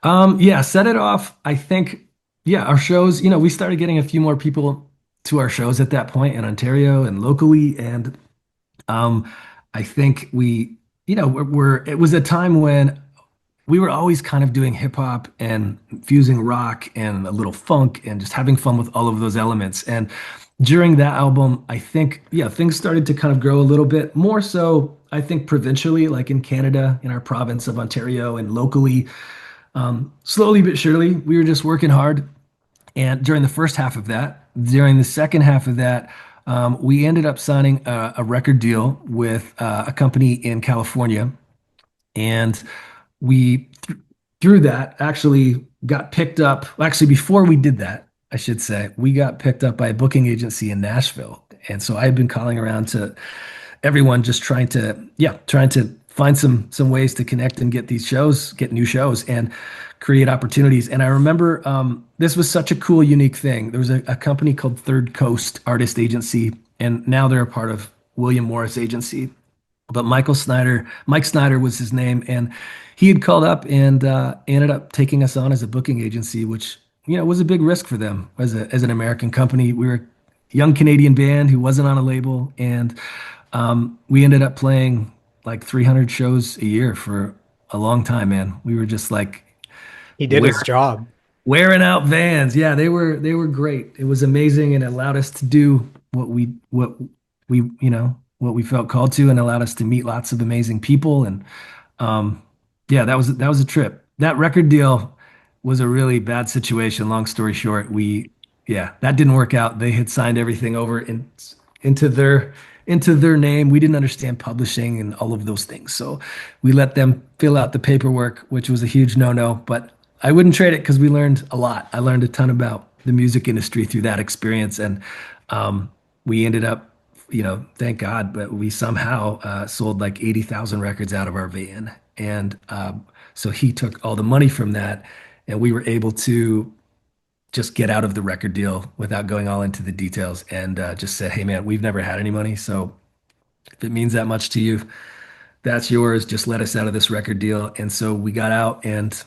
Yeah, Set It Off. I think, yeah, our shows, we started getting a few more people to our shows at that point in Ontario and locally. And um, I think it was a time when we were always kind of doing hip hop and fusing rock and a little funk and just having fun with all of those elements. And during that album, I think, yeah, things started to kind of grow a little bit more so, I think, provincially, like in Canada, in our province of Ontario, and locally, slowly but surely, we were just working hard. And during the first half of that, during the second half of that, we ended up signing a record deal with a company in California. And we, through that, actually got picked up. Actually, before we did that, I should say, we got picked up by a booking agency in Nashville. And so I had been calling around to everyone just trying to find some ways to connect and get these shows, get new shows and create opportunities. And I remember this was such a cool, unique thing. There was a company called Third Coast Artist Agency, and now they're a part of William Morris Agency. But Mike Snyder was his name, and he had called up and ended up taking us on as a booking agency, which was a big risk for them as an American company. We were a young Canadian band who wasn't on a label, and we ended up playing like 300 shows a year for a long time, man. We were just like He did his job. wearing out vans. Yeah, they were great. It was amazing and it allowed us to do what we felt called to, and allowed us to meet lots of amazing people. And yeah, that was a trip. That record deal was a really bad situation. Long story short, yeah, that didn't work out. They had signed everything over into their name. We didn't understand publishing and all of those things. So we let them fill out the paperwork, which was a huge no-no, but I wouldn't trade it because we learned a lot. I learned a ton about the music industry through that experience. And we ended up, thank God, but we somehow sold like 80,000 records out of our van. And so he took all the money from that, and we were able to just get out of the record deal without going all into the details, and just said, "Hey, man, we've never had any money. So if it means that much to you, that's yours. Just let us out of this record deal." And so we got out, and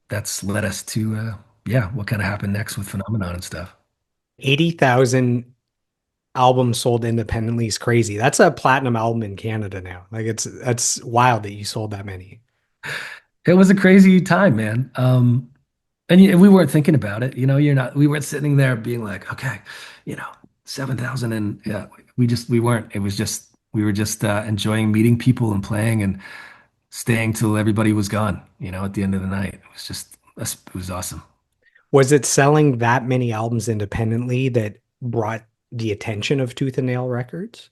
that's led us to, yeah, what kind of happened next with Phenomenon and stuff. 80,000 albums sold independently is crazy. That's a platinum album in Canada now. Like that's wild that you sold that many. It was a crazy time, man. And we weren't thinking about it. We weren't sitting there being like, okay, 7,000. And yeah, we weren't. It was just, we were just enjoying meeting people and playing and staying till everybody was gone, at the end of the night. It was awesome. Was it selling that many albums independently that brought the attention of Tooth and Nail Records?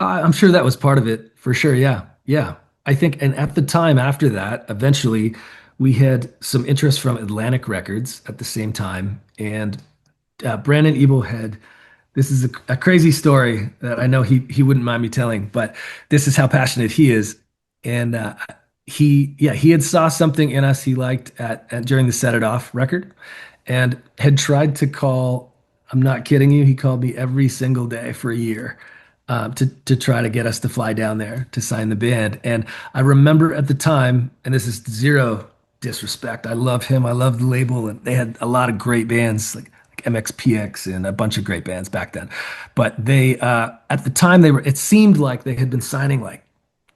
I'm sure that was part of it for sure. Yeah. Yeah. I think, and at the time after that, eventually we had some interest from Atlantic Records at the same time. And Brandon Ebel this is a crazy story that I know he wouldn't mind me telling, but this is how passionate he is. And he had saw something in us he liked during the Set It Off record. and had tried to call. I'm not kidding you. He called me every single day for a year to try to get us to fly down there to sign the band. And I remember at the time, and this is zero disrespect. I love him. I love the label, and they had a lot of great bands like MXPX and a bunch of great bands back then. But they at the time they were. It seemed like they had been signing like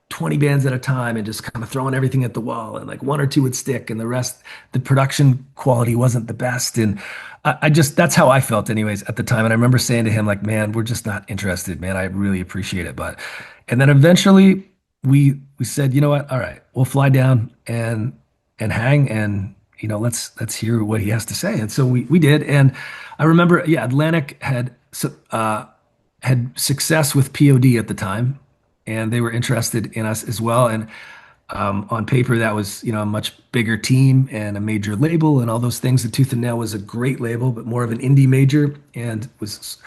20 bands at a time and just kind of throwing everything at the wall, and like one or two would stick and the rest, the production quality wasn't the best. And I just, that's how I felt anyways at the time. And I remember saying to him like, man, we're just not interested, man. I really appreciate it. But, and then eventually we said, you know what? All right, we'll fly down and hang and, let's hear what he has to say. And so we did. And I remember, yeah, Atlantic had success with POD at the time, and they were interested in us as well. And on paper, that was a much bigger team and a major label and all those things. The Tooth and Nail was a great label, but more of an indie major, and was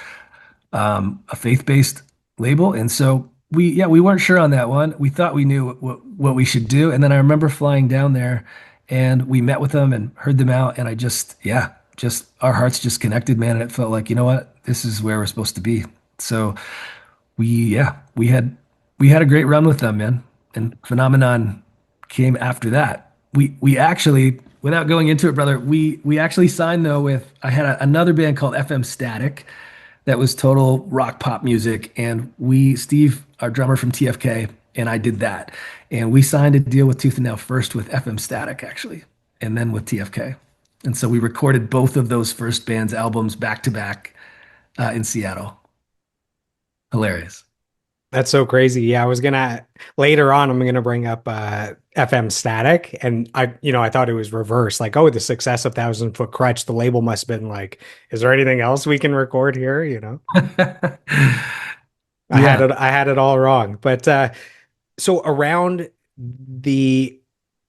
a faith-based label. And so we weren't sure on that one. We thought we knew what we should do. And then I remember flying down there, and we met with them and heard them out. And I just, yeah, just our hearts just connected, man. And it felt like, you know what, this is where we're supposed to be. So yeah, we had a great run with them, man. And Phenomenon came after that. We actually, without going into it, brother, we actually signed though with I had another band called FM Static that was total rock pop music, and Steve, our drummer from TFK, and I did that, and we signed a deal with Tooth and Nail first with FM Static actually, and then with TFK, and so we recorded both of those first band's albums back to back in Seattle. Hilarious. That's so crazy. Yeah, I was gonna later on. I'm gonna bring up FM Static, and I thought it was reverse. Like, oh, the success of Thousand Foot Krutch, the label must have been like, is there anything else we can record here? Yeah. I had it all wrong. But so around the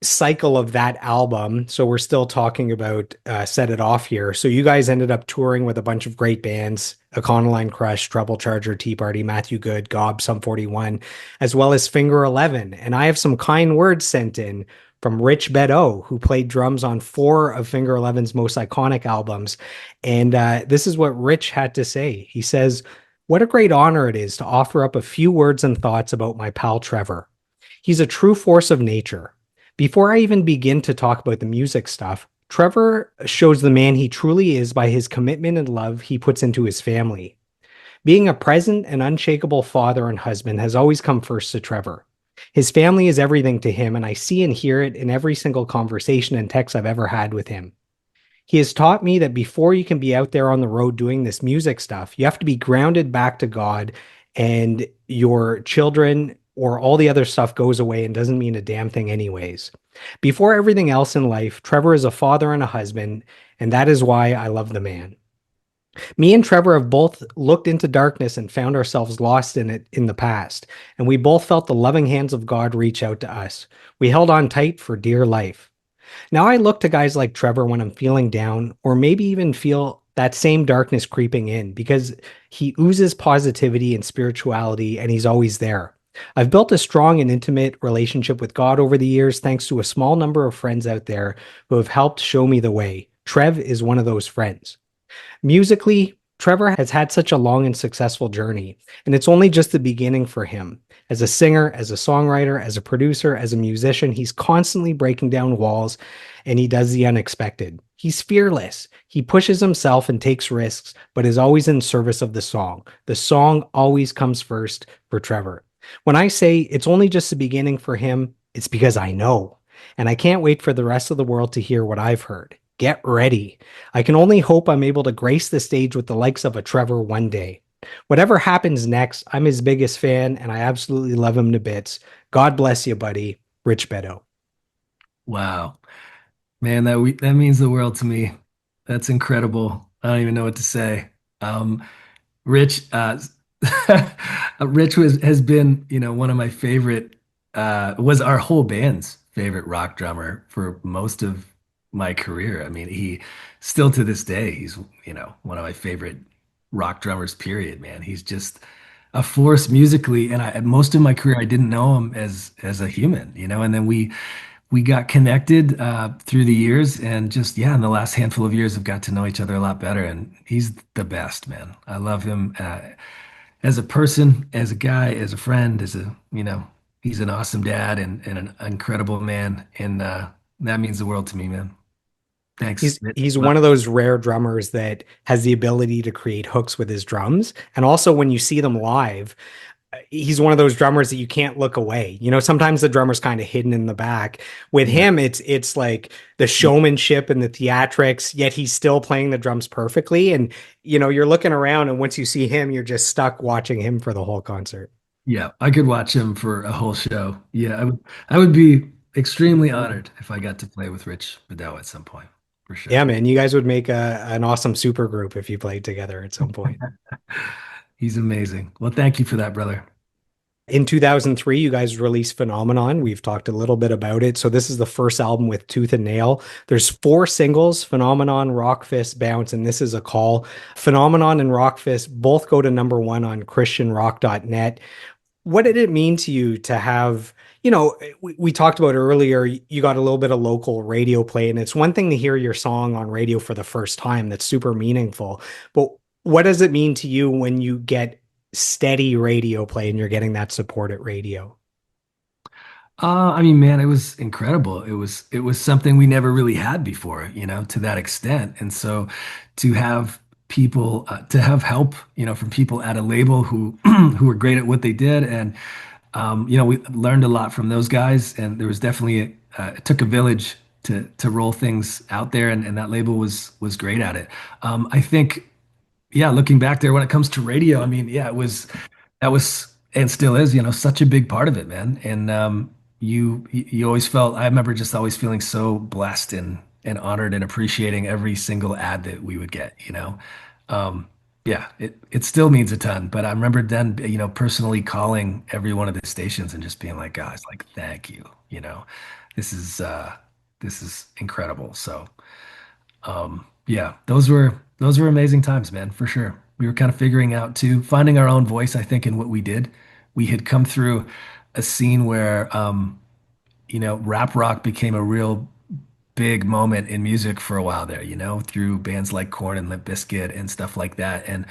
cycle of that album, so we're still talking about Set It Off here. So you guys ended up touring with a bunch of great bands: Econoline Crush, Trouble Charger, Tea Party, Matthew Good, Gob, Sum 41, as well as Finger 11. And I have some kind words sent in from Rich Bedeau, who played drums on 4 of Finger 11's most iconic albums. And this is what Rich had to say. He says, "What a great honor it is to offer up a few words and thoughts about my pal Trevor. He's a true force of nature. Before I even begin to talk about the music stuff, Trevor shows the man he truly is by his commitment and love he puts into his family. Being a present and unshakable father and husband has always come first to Trevor. His family is everything to him, and I see and hear it in every single conversation and text I've ever had with him. He has taught me that before you can be out there on the road doing this music stuff, you have to be grounded back to God, and your children or all the other stuff goes away and doesn't mean a damn thing anyways. Before everything else in life, Trevor is a father and a husband, and that is why I love the man. Me and Trevor have both looked into darkness and found ourselves lost in it in the past, and we both felt the loving hands of God reach out to us. We held on tight for dear life. Now I look to guys like Trevor when I'm feeling down, or maybe even feel that same darkness creeping in, because he oozes positivity and spirituality, and he's always there. I've built a strong and intimate relationship with God over the years, thanks to a small number of friends out there who have helped show me the way. Trev is one of those friends. Musically, Trevor has had such a long and successful journey, and it's only just the beginning for him. As a singer, as a songwriter, as a producer, as a musician, he's constantly breaking down walls, and he does the unexpected. He's fearless. He pushes himself and takes risks, but is always in service of the song. The song always comes first for Trevor. When I say it's only just the beginning for him, it's because I know, and I can't wait for the rest of the world to hear what I've heard. Get ready. I can only hope I'm able to grace the stage with the likes of a Trevor one day. Whatever happens next, I'm his biggest fan, and I absolutely love him to bits. God bless you, buddy. Rich Bedeau." Wow. Man, that means the world to me. That's incredible. I don't even know what to say. Rich, Rich has been, one of my favorite, was our whole band's favorite rock drummer for most of my career. I mean, he still to this day, he's, one of my favorite rock drummers, period, man. He's just a force musically. And most of my career, I didn't know him as a human, and then we got connected through the years, and just yeah, in the last handful of years, have got to know each other a lot better. And he's the best, man. I love him as a person, as a guy, as a friend, as a he's an awesome dad and an incredible man, and that means the world to me, man. Thanks. He's one of those rare drummers that has the ability to create hooks with his drums. And also when you see them live, he's one of those drummers that you can't look away. You know, sometimes the drummer's kind of hidden in the back. With Yeah, him, it's like the showmanship and the theatrics, yet he's still playing the drums perfectly. And you're looking around, and once you see him, you're just stuck watching him for the whole concert. yeah, I could watch him for a whole show. Yeah, I would be extremely honored if I got to play with Rich Bedell at some point, for Yeah, sure. man, you guys would make an awesome super group if you played together at some point. He's amazing. Well, thank you for that, brother. In 2003, you guys released Phenomenon. We've talked a little bit about it. So this is the first album with Tooth and Nail. There's four singles: Phenomenon, Rockfist, Bounce, and This Is a Call. Phenomenon and Rockfist both go to #1 on christianrock.net. What did it mean to you to have, we talked about earlier, you got a little bit of local radio play, and it's one thing to hear your song on radio for the first time. That's super meaningful. But what does it mean to you when you get steady radio play and you're getting that support at radio? I mean, man, it was incredible. It was something we never really had before, to that extent. And so to have people to have help, from people at a label who who were great at what they did, and we learned a lot from those guys. And there was definitely it took a village to roll things out there, and that label was great at it. I think, yeah, looking back there when it comes to radio, I mean, yeah, that was and still is, such a big part of it, man. And you always felt, I remember just always feeling so blessed and honored and appreciating every single ad that we would get, yeah, it still means a ton. But I remember then, personally calling every one of the stations and just being like, guys, like, thank you, this is this is incredible. So yeah, those were amazing times, man, for sure. We were kind of figuring out too, finding our own voice, I think, in what we did. We had come through a scene where rap rock became a real big moment in music for a while there, through bands like Korn and Limp Bizkit and stuff like that. And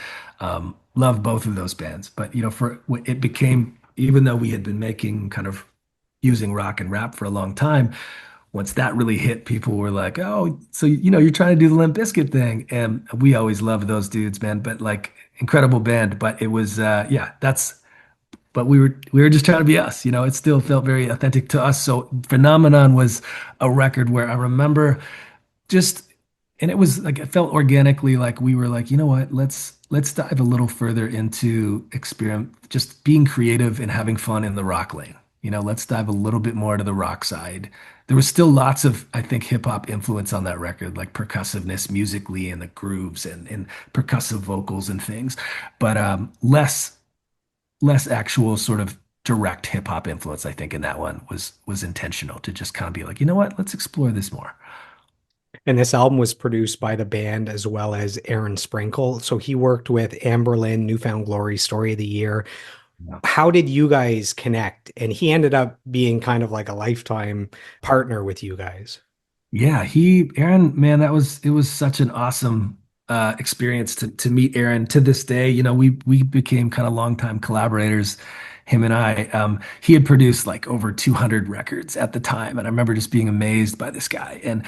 love both of those bands. But for it became, even though we had been making kind of using rock and rap for a long time, once that really hit, people were like, "Oh, so you're trying to do the Limp Bizkit thing," and we always loved those dudes, man. But like, incredible band. But it was, yeah, that's. But we were just trying to be us, It still felt very authentic to us. So Phenomenon was a record where I remember just, and it was like it felt organically like we were like, you know what, let's dive a little further into experiment, just being creative and having fun in the rock lane. Let's dive a little bit more to the rock side. There was still lots of, I think, hip hop influence on that record, like percussiveness musically and the grooves and percussive vocals and things, but less actual sort of direct hip hop influence. I think in that one was intentional to just kind of be like, you know what, let's explore this more. And this album was produced by the band as well as Aaron Sprinkle. So he worked with Amberlynn, Newfound Glory, Story of the Year. Yeah. How did you guys connect? And he ended up being kind of like a lifetime partner with you guys. Yeah, Aaron, man, it was such an awesome experience to meet Aaron. To this day, we became kind of longtime collaborators, him and I. He had produced like over 200 records at the time, and I remember just being amazed by this guy. And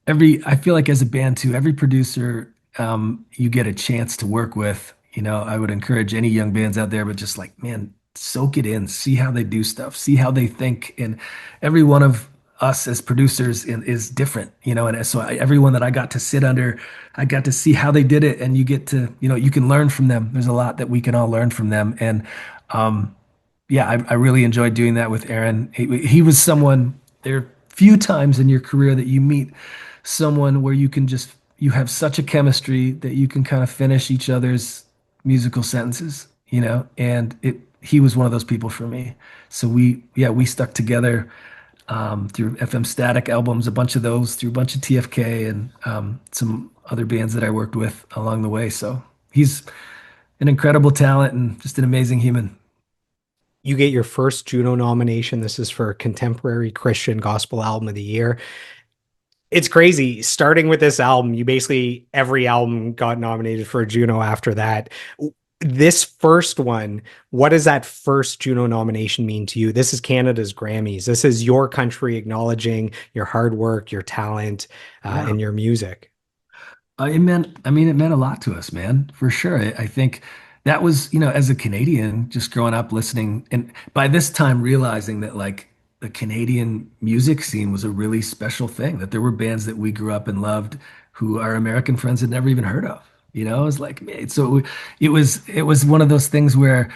I feel like as a band too, every producer you get a chance to work with, I would encourage any young bands out there, but just like, man, soak it in, see how they do stuff, see how they think. And every one of us as producers is different, and so everyone that I got to sit under, I got to see how they did it, and you get to, you can learn from them. There's a lot that we can all learn from them. And yeah, I really enjoyed doing that with Aaron. He was someone, there are few times in your career that you meet someone where you have such a chemistry that you can kind of finish each other's musical sentences, and he was one of those people for me. So we stuck together through FM Static albums, a bunch of those, through a bunch of TFK and some other bands that I worked with along the way. So he's an incredible talent and just an amazing human. You get your first Juno nomination. This is for Contemporary Christian Gospel Album of the Year. It's crazy. Starting with this album, you basically every album got nominated for a Juno after that. This first one, what does that first Juno nomination mean to you? This is Canada's Grammys. This is your country acknowledging your hard work, your talent, Yeah. and your music. It meant a lot to us, man, for sure. I think that was, as a Canadian, just growing up listening, and by this time realizing that like the Canadian music scene was a really special thing, that there were bands that we grew up and loved who our American friends had never even heard of. It was like, man, so it was one of those things where,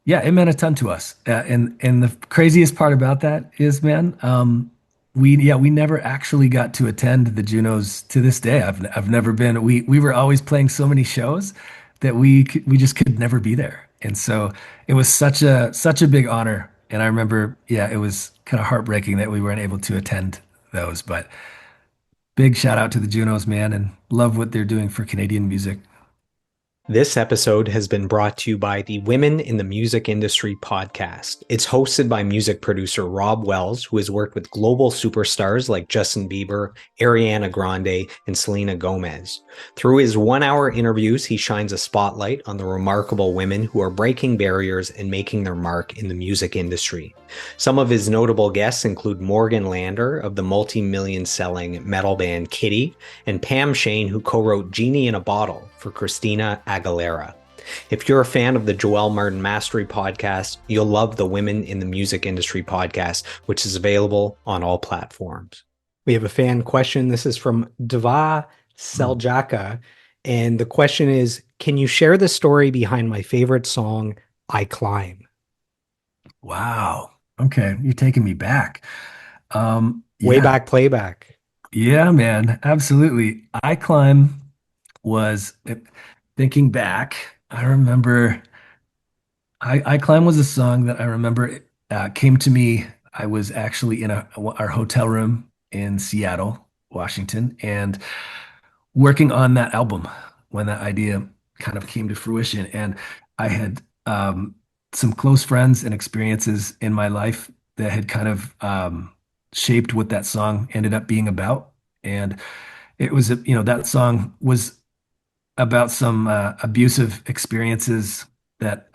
yeah, it meant a ton to us. And the craziest part about that is, man, we never actually got to attend the Junos to this day. I've never been. We were always playing so many shows that we just could never be there. And so it was such a big honor. And I remember, yeah, it was kind of heartbreaking that we weren't able to attend those. But big shout out to the Junos, man, and love what they're doing for Canadian music. This episode has been brought to you by the Women in the Music Industry podcast. It's hosted by music producer Rob Wells, who has worked with global superstars like Justin Bieber, Ariana Grande, and Selena Gomez. Through his 1-hour interviews, he shines a spotlight on the remarkable women who are breaking barriers and making their mark in the music industry. Some of his notable guests include Morgan Lander of the multi-million selling metal band Kitty, and Pam Shane, who co-wrote Genie in a Bottle for Christina Aguilera. If you're a fan of the Joel Martin Mastery podcast, you'll love the Women in the Music Industry podcast, which is available on all platforms. We have a fan question. This is from Dva Seljaka. And the question is, can you share the story behind my favorite song, I Climb? Wow. Okay, you're taking me back. Way Yeah, back playback. yeah, man, absolutely. I Climb was thinking back. I remember I Climb was a song that I remember came to me. I was actually in our hotel room in Seattle, Washington, and working on that album when that idea kind of came to fruition. And I had some close friends and experiences in my life that had kind of shaped what that song ended up being about. And it was, that song was about some abusive experiences that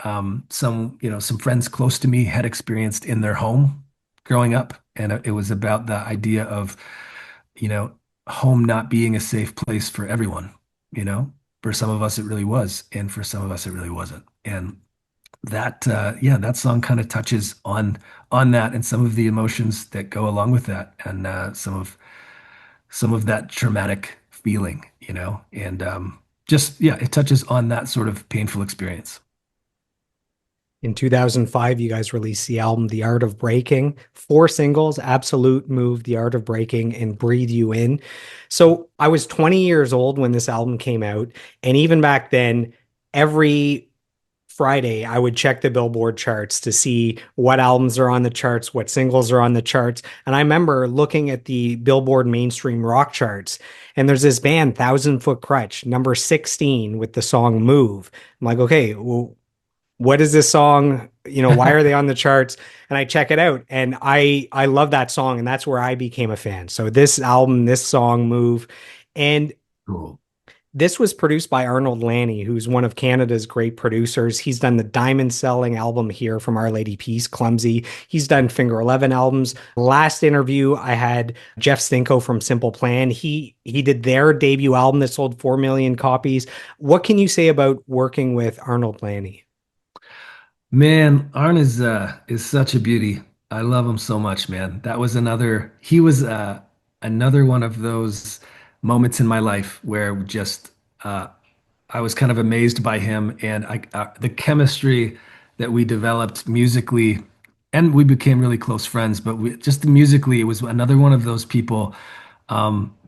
some friends close to me had experienced in their home growing up, and it was about the idea of you know home not being a safe place for everyone. For some of us it really was, and for some of us it really wasn't. And that song kind of touches on that and some of the emotions that go along with that, and some of that traumatic feeling, and just, yeah, it touches on that sort of painful experience. In 2005, you guys released the album The Art of Breaking, 4 singles, Absolute Move, The Art of Breaking, and Breathe You In. So I was 20 years old when this album came out. And even back then, every Friday, I would check the Billboard charts to see what albums are on the charts, what singles are on the charts. And I remember looking at the Billboard mainstream rock charts, and there's this band, Thousand Foot Krutch, number 16 with the song Move. I'm like, okay, well, what is this song? Why are they on the charts? And I check it out, and I love that song, and that's where I became a fan. So this album, this song, Move, and Cool. this was produced by Arnold Lanni, who's one of Canada's great producers. He's done the diamond-selling album here from Our Lady Peace, Clumsy. He's done Finger 11 albums. Last interview, I had Jeff Stinko from Simple Plan. He did their debut album that sold 4 million copies. What can you say about working with Arnold Lanni? Man, Arn is such a beauty. I love him so much, man. He was another one of those moments in my life where just I was kind of amazed by him, and the chemistry that we developed musically, and we became really close friends. But just musically, it was another one of those people.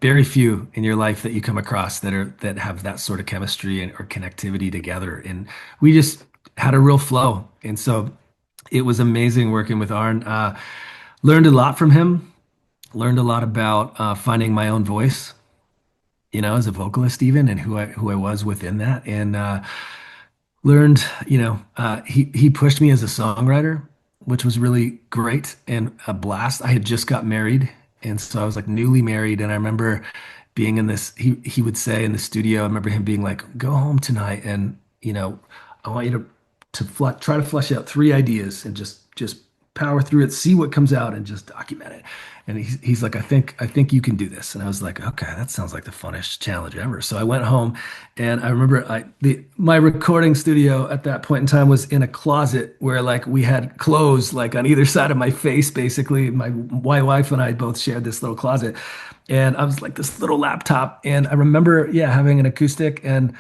Very few in your life that you come across that have that sort of chemistry or connectivity together, and we just had a real flow. And so it was amazing working with Arn. Learned a lot from him. Learned a lot about finding my own voice, as a vocalist even, and who I was within that. And learned, he pushed me as a songwriter. which was really great and a blast. I had just got married, and so I was like newly married, and I remember being in this. He would say in the studio. I remember him being like, "Go home tonight, and I want you to try to flesh out three ideas and just power through it, see what comes out, and just document it." And he's like, I think you can do this. And I was like, okay, that sounds like the funnest challenge ever. So I went home, and I remember my recording studio at that point in time was in a closet where like we had clothes like on either side of my face, basically. My wife and I both shared this little closet. And I was like this little laptop. And I remember, yeah, having an acoustic and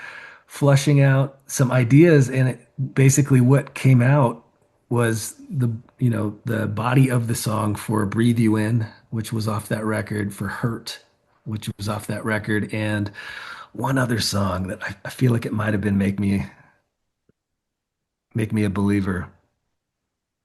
flushing out some ideas. And basically what came out was the body of the song for Breathe You In, which was off that record, for Hurt, which was off that record, and one other song that I feel like it might have been Make Me a Believer.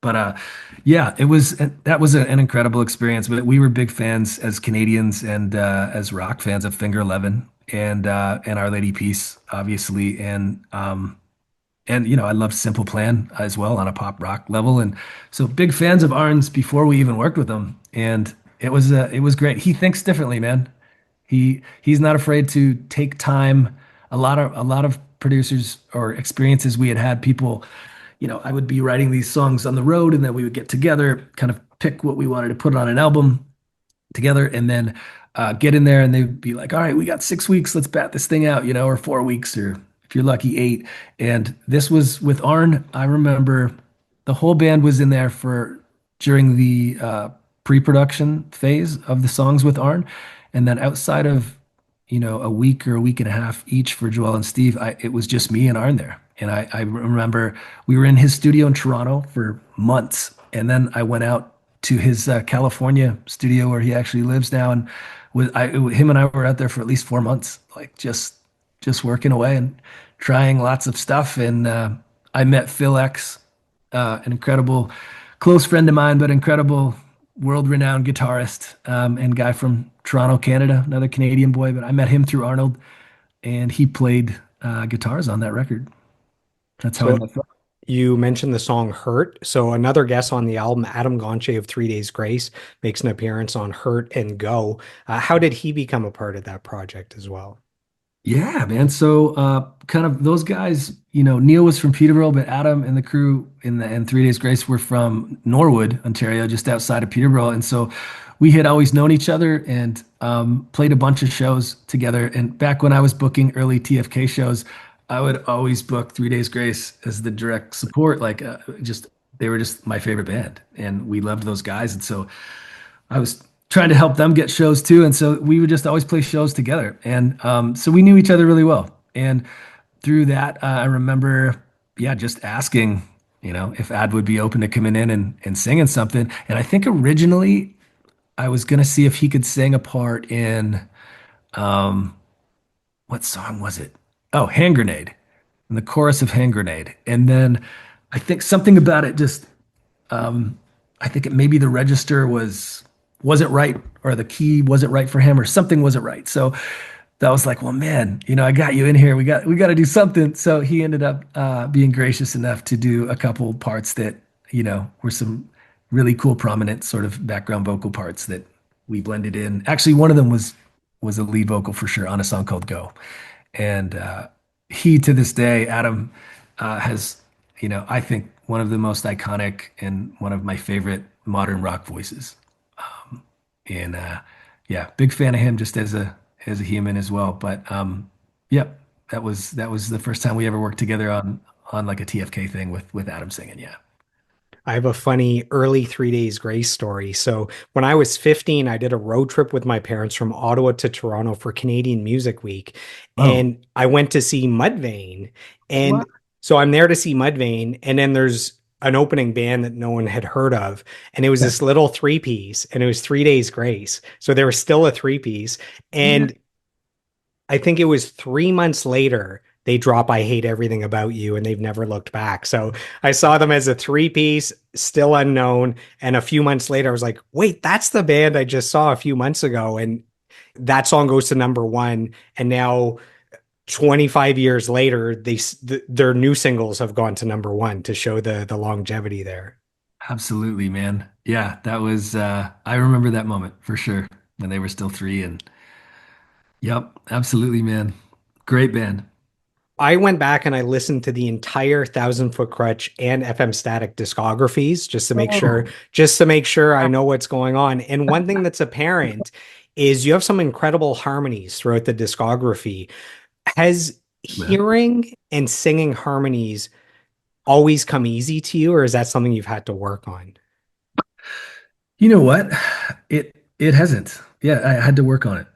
But yeah, that was an incredible experience. But we were big fans as Canadians and as rock fans of Finger Eleven and Our Lady Peace, obviously, and I loved Simple Plan as well on a pop rock level, and so big fans of Arn's before we even worked with him, and it was great. He thinks differently, man. He's not afraid to take time. A lot of producers or experiences we had had people, I would be writing these songs on the road, and then we would get together, kind of pick what we wanted to put on an album together, and then get in there, and they'd be like, "All right, we got 6 weeks. Let's bat this thing out, or 4 weeks, or if you're lucky, 8." And this was with Arn. I remember the whole band was in there for during the pre-production phase of the songs with Arn, and then outside of a week or a week and a half each for Joel and Steve, it was just me and Arn there. And I remember we were in his studio in Toronto for months, and then I went out to his California studio where he actually lives now, and him and I were out there for at least 4 months, like just working away and trying lots of stuff. And I met Phil X, an incredible close friend of mine, but incredible world-renowned guitarist and guy from Toronto, Canada, another Canadian boy. But I met him through Arnold, and he played guitars on that record. That's how I So met Phil. you mentioned the song Hurt. So another guest on the album, Adam Gonche of 3 Days Grace, makes an appearance on Hurt and Go. How did he become a part of that project as well? Yeah, man. So kind of those guys, Neil was from Peterborough, but Adam and the crew in 3 Days Grace were from Norwood, Ontario, just outside of Peterborough. And so we had always known each other and played a bunch of shows together. And back when I was booking early TFK shows, I would always book 3 Days Grace as the direct support. Like just they were just my favorite band, and we loved those guys. And so I was trying to help them get shows too. And so we would just always play shows together. And so we knew each other really well. And through that, I remember, yeah, just asking, if Ad would be open to coming in and singing something. And I think originally I was going to see if he could sing a part in, what song was it? Oh, Hand Grenade, in the chorus of Hand Grenade. And then I think something about it just, I think maybe the register wasn't right, or the key wasn't right for him, or something wasn't right. So that was like, well, man, I got you in here. We got to do something. So he ended up being gracious enough to do a couple parts that were some really cool, prominent sort of background vocal parts that we blended in. Actually, one of them was a lead vocal for sure on a song called Go. And he, to this day, Adam, has, I think one of the most iconic and one of my favorite modern rock voices. And yeah, big fan of him just as a human as well. But yep, that was the first time we ever worked together on like a TFK thing with Adam singing. Yeah. I have a funny early 3 Days Grace story. So when I was 15, I did a road trip with my parents from Ottawa to Toronto for Canadian Music Week. Oh, And I went to see Mudvayne. what? And so I'm there to see Mudvayne. And then there's an opening band that no one had heard of. And it was Yeah. this little three-piece, and it was 3 Days Grace. So there was still a three-piece. Yeah. And I think it was 3 months later, they drop I Hate Everything About You, and they've never looked back. So I saw them as a three-piece, still unknown. And a few months later, I was like, wait, that's the band I just saw a few months ago. And that song goes to number one. And now 25 years later, their new singles have gone to number one to show the longevity there. Absolutely, man. Yeah, that was I remember that moment for sure when they were still three and yep, absolutely, man. Great band. I went back and I listened to the entire Thousand Foot Krutch and FM Static discographies Oh, just to make sure I know what's going on. And one thing that's apparent is you have some incredible harmonies throughout the discography. Has man. hearing and singing harmonies always come easy to you, or is that something you've had to work on? You know what? It hasn't. Yeah, I had to work on it.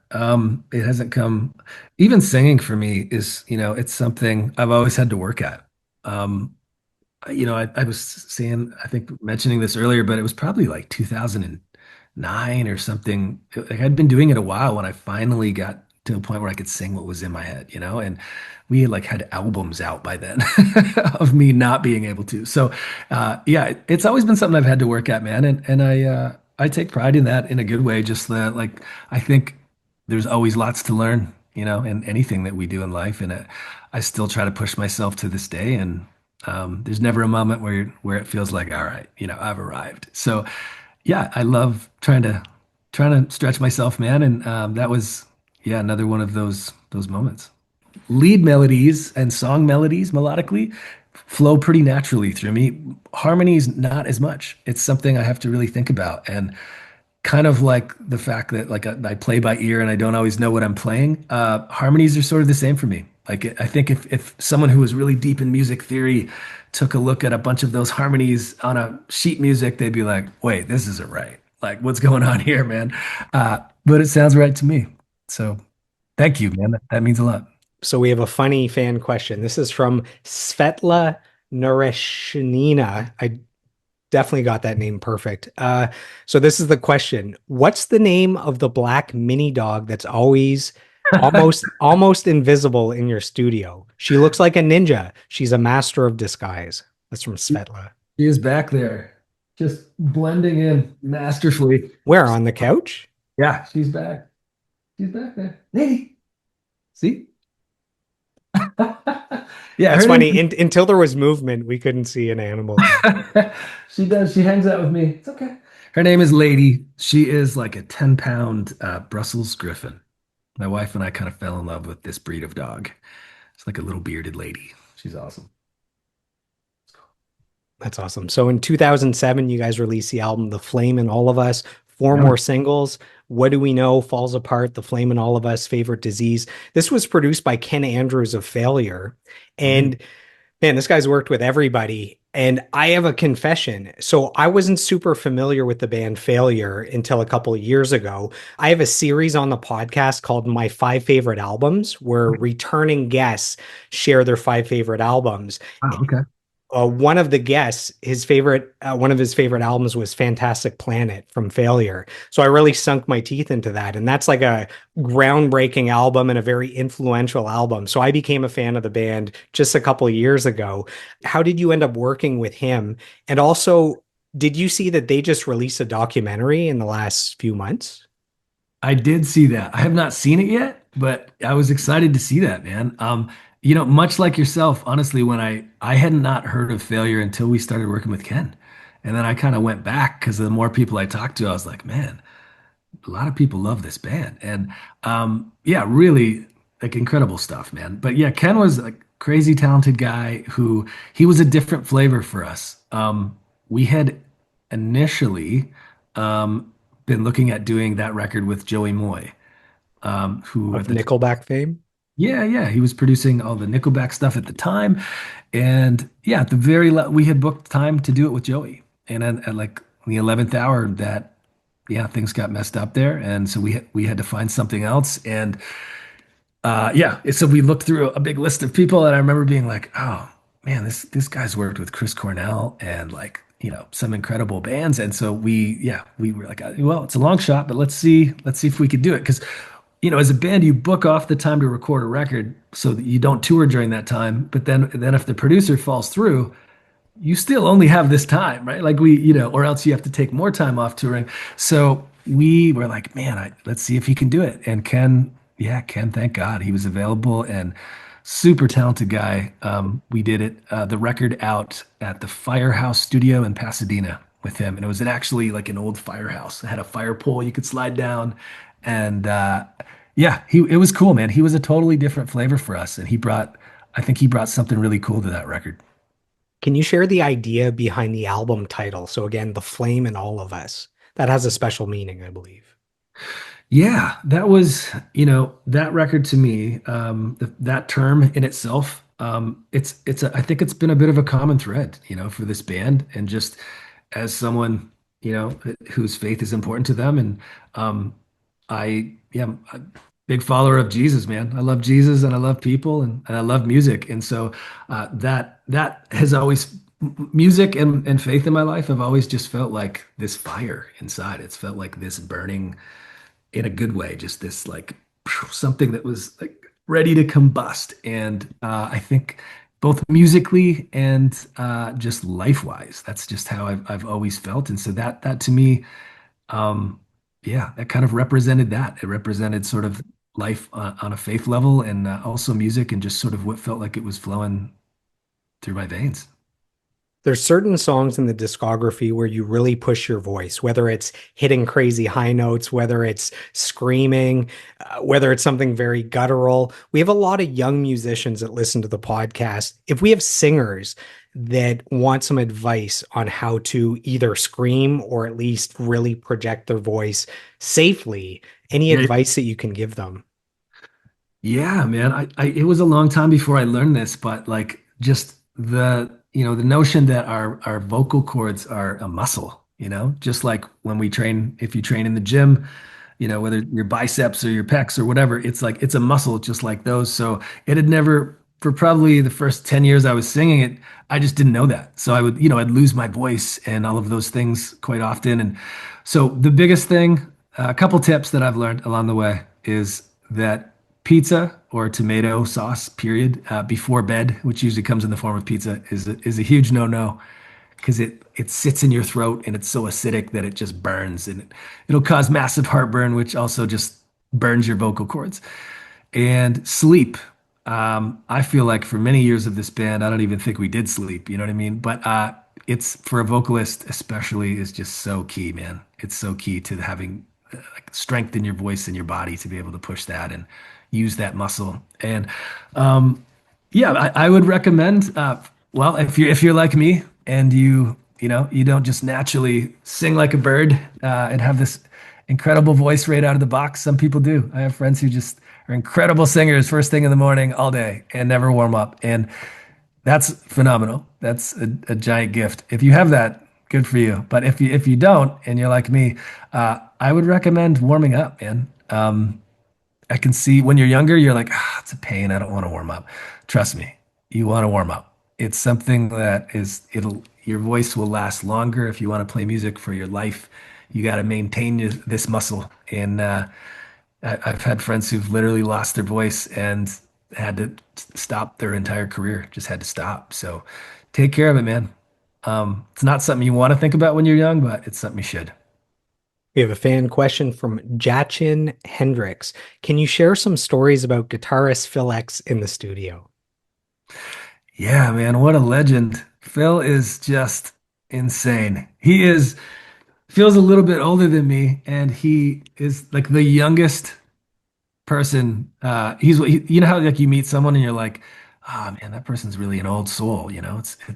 It hasn't come. Even singing for me is, it's something I've always had to work at. Um, I was saying, I think mentioning this earlier, but it was probably like 2009 or something. Like I'd been doing it a while when I finally got to a point where I could sing what was in my head, and we had albums out by then of me not being able to. So, yeah, it's always been something I've had to work at, man, and I take pride in that in a good way. Just that, like, I think there's always lots to learn, in anything that we do in life, and I still try to push myself to this day, and there's never a moment where it feels like, all right, I've arrived. So yeah, I love trying to stretch myself, man. And that was yeah another one of those moments. Lead melodies and song melodies melodically flow pretty naturally through me. Harmonies not as much. It's something I have to really think about and kind of like the fact that like I play by ear and I don't always know what I'm playing. Harmonies are sort of the same for me. Like I think if someone who was really deep in music theory took a look at a bunch of those harmonies on a sheet music, they'd be like, "Wait, this isn't right. Like, what's going on here, man?" But it sounds right to me. So, thank you, man. That means a lot. So we have a funny fan question. This is from Svetla Nareshnina. I definitely got that name perfect. So this is the question. What's the name of the black mini dog that's always almost invisible in your studio? She looks like a ninja. She's a master of disguise. That's from Svetla. She is back there, just blending in masterfully. Where, on the couch? Yeah, she's back. She's back there. Lady. See? Yeah, That's her funny. name. Until there was movement, we couldn't see an animal. She does. She hangs out with me. It's okay. Her name is Lady. She is like a 10-pound Brussels Griffon. My wife and I kind of fell in love with this breed of dog. It's like a little bearded lady. She's awesome. That's awesome. So in 2007, you guys released the album The Flame in All of Us, four Yeah. more singles. What Do We Know? Falls Apart, The Flame in All of Us, Favorite Disease. This was produced by Ken Andrews of Failure. Mhm. And man, this guy's worked with everybody. And I have a confession. So I wasn't super familiar with the band Failure until a couple of years ago. I have a series on the podcast called My Five Favorite Albums, where returning guests share their five favorite albums. Oh, okay. One of the guests, one of his favorite albums was Fantastic Planet from Failure. So I really sunk my teeth into that. And that's like a groundbreaking album and a very influential album. So I became a fan of the band just a couple of years ago. How did you end up working with him? And also, did you see that they just released a documentary in the last few months? I did see that. I have not seen it yet, but I was excited to see that, man. Much like yourself, honestly, when I had not heard of Failure until we started working with Ken. And then I kind of went back because the more people I talked to, I was like, man, a lot of people love this band. And yeah, really like incredible stuff, man. But yeah, Ken was a crazy talented guy who he was a different flavor for us. We had initially been looking at doing that record with Joey Moy, who Of at the Nickelback fame? yeah, yeah, he was producing all the Nickelback stuff at the time, and yeah, at the we had booked time to do it with Joey, and at like the 11th hour, that yeah, things got messed up there, and so we had to find something else, and yeah, so we looked through a big list of people, and I remember being like, oh man, this guy's worked with Chris Cornell and like some incredible bands, and so we were like, well, it's a long shot, but let's see if we could do it because as a band, you book off the time to record a record so that you don't tour during that time. But then if the producer falls through, you still only have this time, right? Like or else you have to take more time off touring. So we were like, man, let's see if he can do it. And Ken, yeah, Ken, thank God he was available and super talented guy. We did it, the record out at the Firehouse Studio in Pasadena. with him, and it was actually like an old firehouse. It had a fire pole you could slide down, and yeah, he it was cool, man. He was a totally different flavor for us, and I think he brought something really cool to that record. Can you share the idea behind the album title? So again, The Flame in All of Us. That has a special meaning, I believe. Yeah, that was, that record to me, that term in itself, I think it's been a bit of a common thread, for this band, and just as someone, whose faith is important to them. And I'm a big follower of Jesus, man. I love Jesus and I love people, and I love music. And so that has always, music and faith in my life have always just felt like this fire inside. It's felt like this burning in a good way, just this like something that was like ready to combust. And I think both musically and just life-wise, that's just how I've always felt. And so that to me, um, yeah, that kind of represented that. It represented sort of life on a faith level, and also music, and just sort of what felt like it was flowing through my veins. There's certain songs in the discography where you really push your voice, whether it's hitting crazy high notes, whether it's screaming, whether it's something very guttural. We have a lot of young musicians that listen to the podcast. If we have singers that want some advice on how to either scream or at least really project their voice safely, any Yeah, advice that you can give them? yeah, man. It was a long time before I learned this, but like just the notion that our vocal cords are a muscle, just like when we train, if you train in the gym, whether your biceps or your pecs or whatever, it's like it's a muscle just like those. So it had never, for probably the first 10 years I was singing it, I just didn't know that. So I would, I'd lose my voice and all of those things quite often. And so the biggest thing, a couple tips that I've learned along the way is that pizza or tomato sauce, period, before bed, which usually comes in the form of pizza, is a huge no-no, because it sits in your throat and it's so acidic that it just burns, and it'll cause massive heartburn, which also just burns your vocal cords. And sleep. I feel like for many years of this band, I don't even think we did sleep. You know what I mean? But it's, for a vocalist especially, is just so key, man. It's so key to having like strength in your voice and your body to be able to push that and use that muscle. And yeah, I would recommend. Well, if you're like me and you don't just naturally sing like a bird and have this incredible voice right out of the box. Some people do. I have friends who just are incredible singers first thing in the morning all day and never warm up, and that's phenomenal. That's a giant gift. If you have that, good for you. But if you don't and you're like me, I would recommend warming up, man. I can see when you're younger, you're like, it's a pain. I don't want to warm up. Trust me, you want to warm up. It's something that your voice will last longer if you want to play music for your life. You got to maintain this muscle. And I've had friends who've literally lost their voice and had to stop their entire career, just had to stop. So take care of it, man. It's not something you want to think about when you're young, but it's something you should. We have a fan question from Jachin Hendricks. Can you share some stories about guitarist Phil X in the studio? Yeah, man, what a legend. Phil is just insane. Feels a little bit older than me, and he is like the youngest person. You know how like you meet someone and you're like, oh man, that person's really an old soul.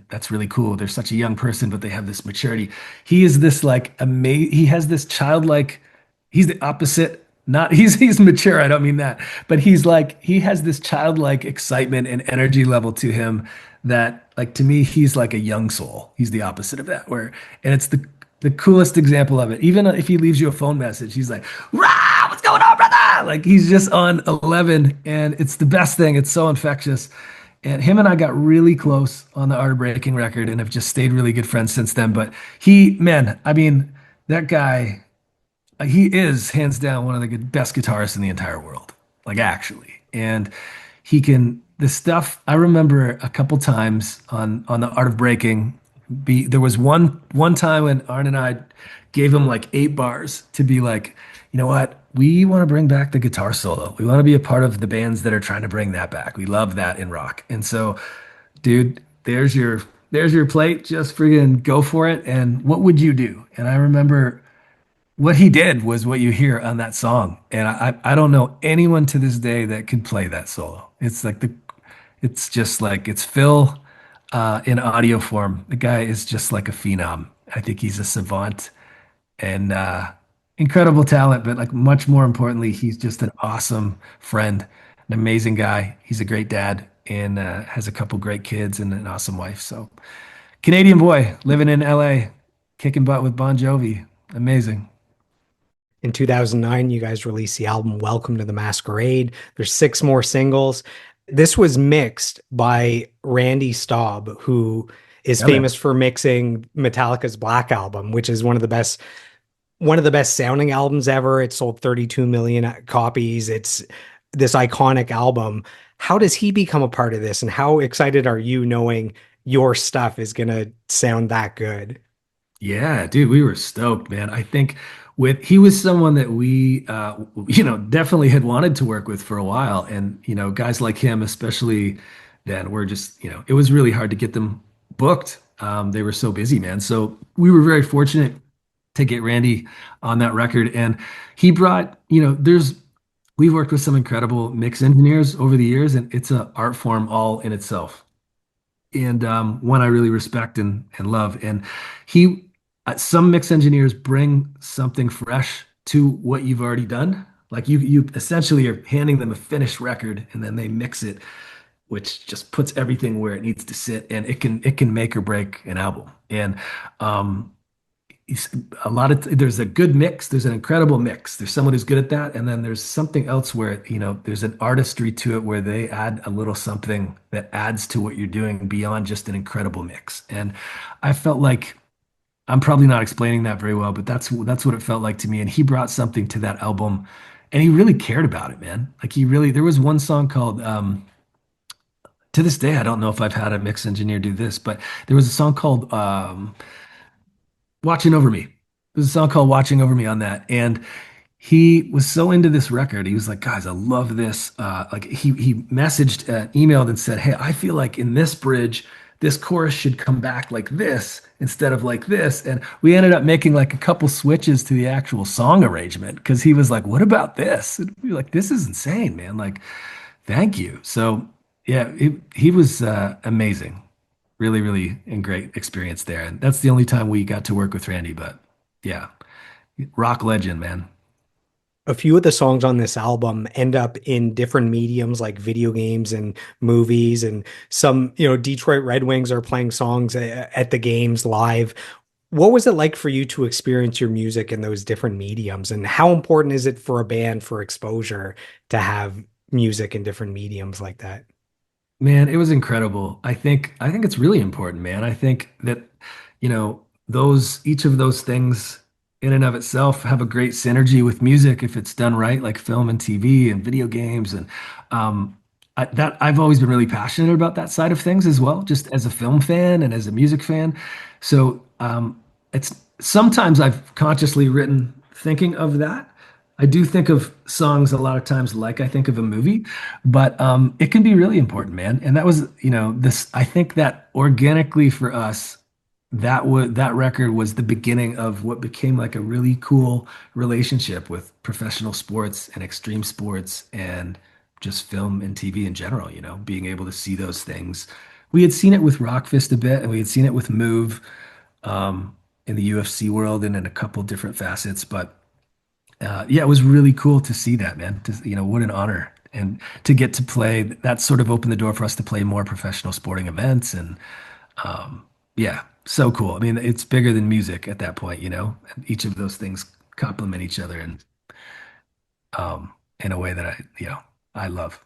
That's really cool. They're such a young person, but they have this maturity. He is this like amazing. He has this childlike. He's the opposite. Not he's mature. I don't mean that, but he has this childlike excitement and energy level to him that, like, to me, he's like a young soul. He's the opposite of that. And it's the coolest example of it. Even if he leaves you a phone message, he's like, "Rah, what's going on, brother?" Like he's just on 11, and it's the best thing. It's so infectious. And him and I got really close on the Art of Breaking record and have just stayed really good friends since then. But man, I mean, that guy, he is hands down one of the best guitarists in the entire world, like actually. And the stuff I remember a couple times on the Art of Breaking. There was one time when Arn and I gave him like 8 bars to be like, you know what? We want to bring back the guitar solo. We want to be a part of the bands that are trying to bring that back. We love that in rock. And so, dude, there's your plate. Just friggin' go for it. And what would you do? And I remember what he did was what you hear on that song. And I don't know anyone to this day that could play that solo. It's just like it's Phil in audio form. The guy is just like a phenom. I think he's a savant and incredible talent, but like much more importantly, he's just an awesome friend, an amazing guy. He's a great dad and has a couple great kids and an awesome wife. So Canadian boy living in LA, kicking butt with Bon Jovi. Amazing. In 2009, you guys released the album Welcome to the Masquerade. There's six more singles. This was mixed by Randy Staub, who is Yeah, man. famous for mixing Metallica's Black Album, which is one of the best sounding albums ever. It sold 32 million copies. It's this iconic album. How does he become a part of this? And how excited are you knowing your stuff is going to sound that good? Yeah, dude, we were stoked, man. I think he was someone that we definitely had wanted to work with for a while. And, guys like him, especially then, were just, it was really hard to get them booked. They were so busy, man. So we were very fortunate to get Randy on that record. And he brought, we've worked with some incredible mix engineers over the years, and it's an art form all in itself. And one I really respect and love. And he, some mix engineers bring something fresh to what you've already done. Like you essentially are handing them a finished record, and then they mix it, which just puts everything where it needs to sit, and it can make or break an album. And um, there's a good mix, there's an incredible mix, there's someone who's good at that, and then there's something else where there's an artistry to it where they add a little something that adds to what you're doing beyond just an incredible mix. And I felt like I'm probably not explaining that very well, but that's what it felt like to me. And he brought something to that album, and he really cared about it, man. Like he really, there was one song called to this day I don't know if I've had a mix engineer do this, but there was a song called Watching Over Me. There's a song called Watching Over Me on that. And he was so into this record. He was like, guys, I love this. Like he messaged, emailed and said, hey, I feel like in this bridge, this chorus should come back like this instead of like this. And we ended up making like a couple switches to the actual song arrangement because he was like, what about this? And we were like, this is insane, man. Like, thank you. So yeah, he was amazing. Really, really a great experience there. And that's the only time we got to work with Randy, but yeah, rock legend, man. A few of the songs on this album end up in different mediums like video games and movies, and some, Detroit Red Wings are playing songs at the games live. What was it like for you to experience your music in those different mediums, and how important is it for a band for exposure to have music in different mediums like that? Man, it was incredible. I think it's really important, man. I think that, those each of those things in and of itself have a great synergy with music if it's done right, like film and TV and video games. And that I've always been really passionate about that side of things as well, just as a film fan and as a music fan. So it's sometimes I've consciously written thinking of that. I do think of songs a lot of times like I think of a movie, but it can be really important, man. And that was, this. I think that organically for us, that record was the beginning of what became like a really cool relationship with professional sports and extreme sports and just film and TV in general. Being able to see those things. We had seen it with Rockfist a bit, and we had seen it with Move in the UFC world and in a couple different facets, but. Yeah, it was really cool to see that, man. What an honor. And to get to play, that sort of opened the door for us to play more professional sporting events. And yeah, so cool. I mean, it's bigger than music at that point, And each of those things complement each other and in a way that I love.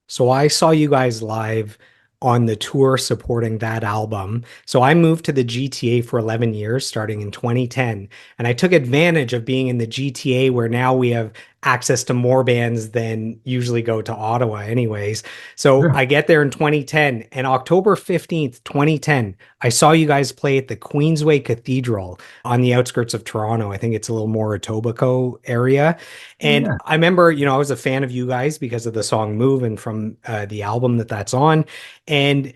So I saw you guys live on the tour supporting that album. So I moved to the GTA for 11 years, starting in 2010. And I took advantage of being in the GTA where now we have access to more bands than usually go to Ottawa anyways. So Sure. I get there in 2010, and October 15th, 2010, I saw you guys play at the Queensway Cathedral on the outskirts of Toronto. I think it's a little more Etobicoke area. And Yeah. I remember, I was a fan of you guys because of the song Move and from the album that's on. And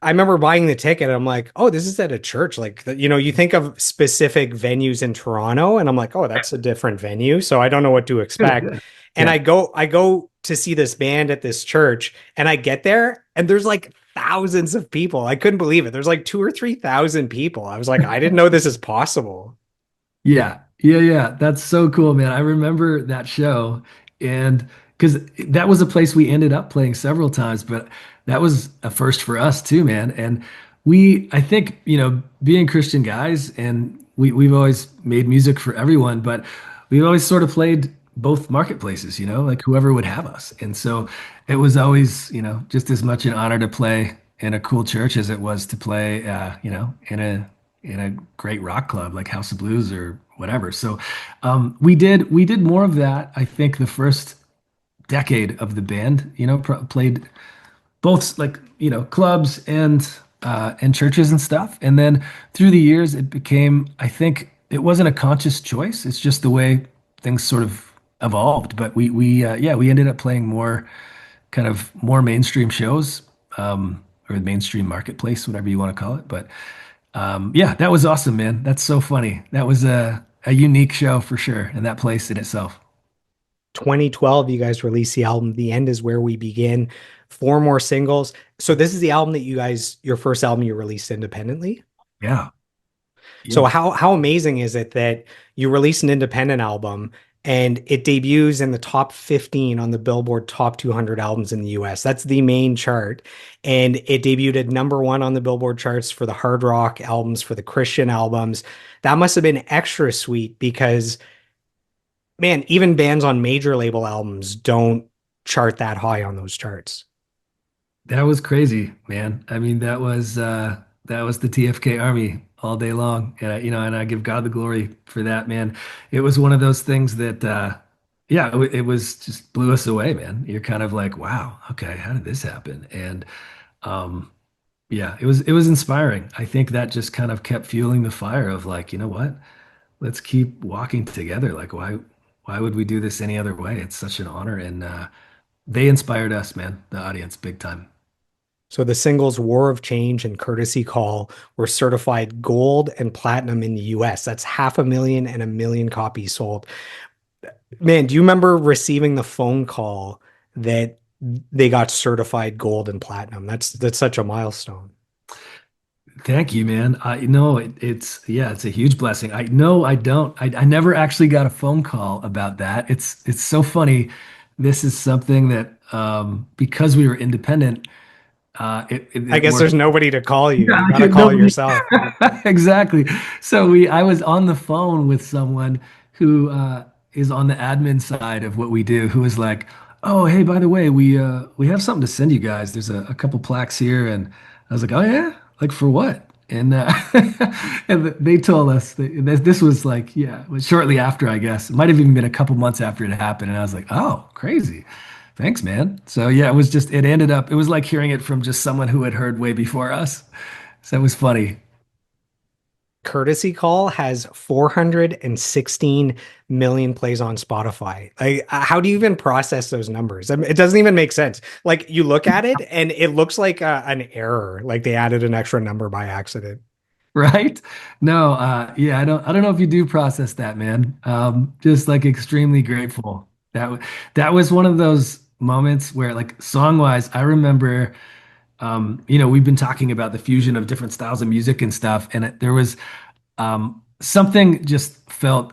I remember buying the ticket. And I'm like, oh, this is at a church. Like, you think of specific venues in Toronto, and I'm like, oh, that's a different venue. So I don't know what to expect. And Yeah. I go to see this band at this church, and I get there, and there's like thousands of people. I couldn't believe it. There's like 2 or 3 thousand people. I was like, I didn't know this is possible. Yeah, yeah, yeah. That's so cool, man. I remember that show, and because that was a place we ended up playing several times, but that was a first for us too, man. And I think, being Christian guys, and we've always made music for everyone, but we've always sort of played both marketplaces, like whoever would have us. And so it was always, just as much an honor to play in a cool church as it was to play, in a great rock club like House of Blues or whatever. So we did more of that. I think the first decade of the band, played both like clubs and churches and stuff. And then through the years, it became. I think it wasn't a conscious choice. It's just the way things sort of evolved. But we ended up playing more mainstream shows, or the mainstream marketplace, whatever you want to call it. But yeah, that was awesome, man. That's so funny. That was a unique show for sure, and that place in itself. 2012, you guys released the album The End Is Where We Begin. 4 more singles. So this is the album that your first album you released independently. Yeah, So yeah. how amazing is it that you release an independent album and it debuts in the top 15 on the Billboard Top 200 albums in the US? That's the main chart. And it debuted at #1 on the Billboard charts for the hard rock albums, for the Christian albums. That must have been extra sweet because, man, even bands on major label albums don't chart that high on those charts. That was crazy, man. I mean, that was the TFK Army all day long, and I give God the glory for that, man. It was one of those things that, yeah, it was just blew us away, man. You're kind of like, wow, okay, how did this happen? And um, yeah, it was inspiring. I think that just kind of kept fueling the fire of like, you know what? Let's keep walking together. Like, why would we do this any other way? It's such an honor, and they inspired us, man, the audience, big time. So the singles War of Change and Courtesy Call were certified gold and platinum in the US. That's 500,000 and 1 million copies sold. Man, do you remember receiving the phone call that they got certified gold and platinum? That's such a milestone. Thank you, man. I know it's a huge blessing. I know I don't. I never actually got a phone call about that. It's so funny. This is something that because we were independent, I it guess there's worked. nobody to call you. Yeah, You got to call it nobody. yourself. Exactly. So I was on the phone with someone who is on the admin side of what we do, who was like, "Oh, hey, by the way, we have something to send you guys. There's a couple plaques here." And I was like, "Oh yeah, like for what?" And and they told us that this was like, yeah, it was shortly after, I guess. It might have even been a couple months after it happened. And I was like, "Oh, crazy. Thanks, man." So yeah, it was like hearing it from just someone who had heard way before us. So it was funny. Courtesy Call has 416 million plays on Spotify. How do you even process those numbers? I mean, it doesn't even make sense. Like you look at it and it looks like an error, like they added an extra number by accident. Right? No, yeah, I don't know if you do process that, man. Just like extremely grateful. That was one of those moments where like song-wise, I remember we've been talking about the fusion of different styles of music and stuff, and there was something just felt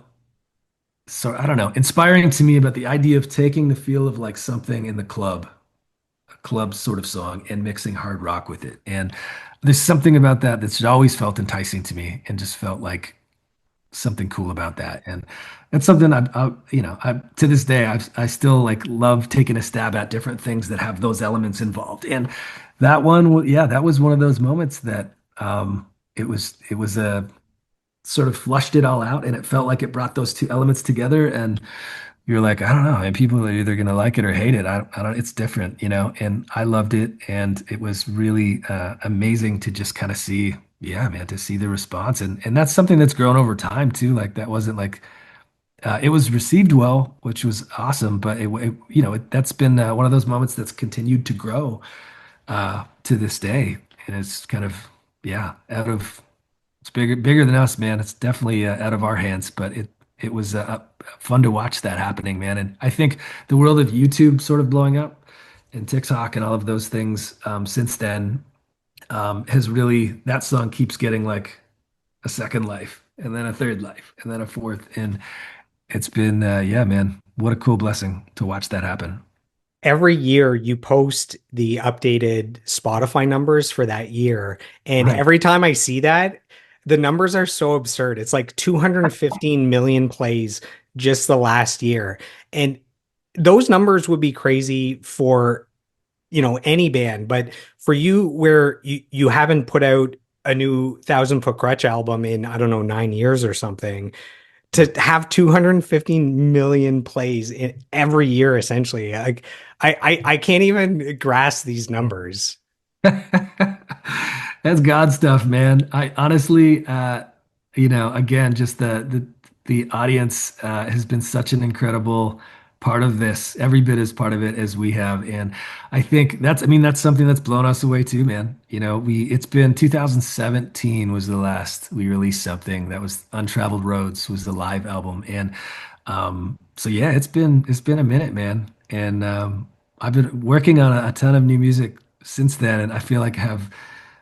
so, I don't know, inspiring to me about the idea of taking the feel of like something in the club, a club sort of song, and mixing hard rock with it. And there's something about that that's always felt enticing to me and just felt like something cool about that. And that's something I to this day, I still like love taking a stab at different things that have those elements involved. And that one, yeah, that was one of those moments that it was a sort of flushed it all out, and it felt like it brought those two elements together. And you're like, I don't know, and people are either gonna like it or hate it. I don't. It's different, And I loved it, and it was really amazing to just kind of see, yeah, man, to see the response, and that's something that's grown over time too. Like that wasn't like it was received well, which was awesome, but that's been one of those moments that's continued to grow to this day, and it's kind of, yeah, it's bigger than us, man. It's definitely out of our hands, but it was fun to watch that happening, man. And I think the world of YouTube sort of blowing up and TikTok and all of those things since then has really, that song keeps getting like a second life and then a third life and then a fourth. And it's been, yeah, man, what a cool blessing to watch that happen. Every year you post the updated Spotify numbers for that year. And Right. every time I see that, the numbers are so absurd. It's like 215 million plays just the last year. And those numbers would be crazy for, any band, but for you where you haven't put out a new Thousand Foot Krutch album in, I don't know, 9 years or something, to have 215 million plays in every year, essentially. Like I can't even grasp these numbers. That's God stuff, man. I honestly, again, just the audience has been such an incredible part of this, every bit as part of it as we have. And I think I mean, that's something that's blown us away too, man. It's been 2017 was the last we released something that was Untraveled Roads was the live album. And so yeah, it's been a minute, man. And I've been working on a ton of new music since then, and I feel like I have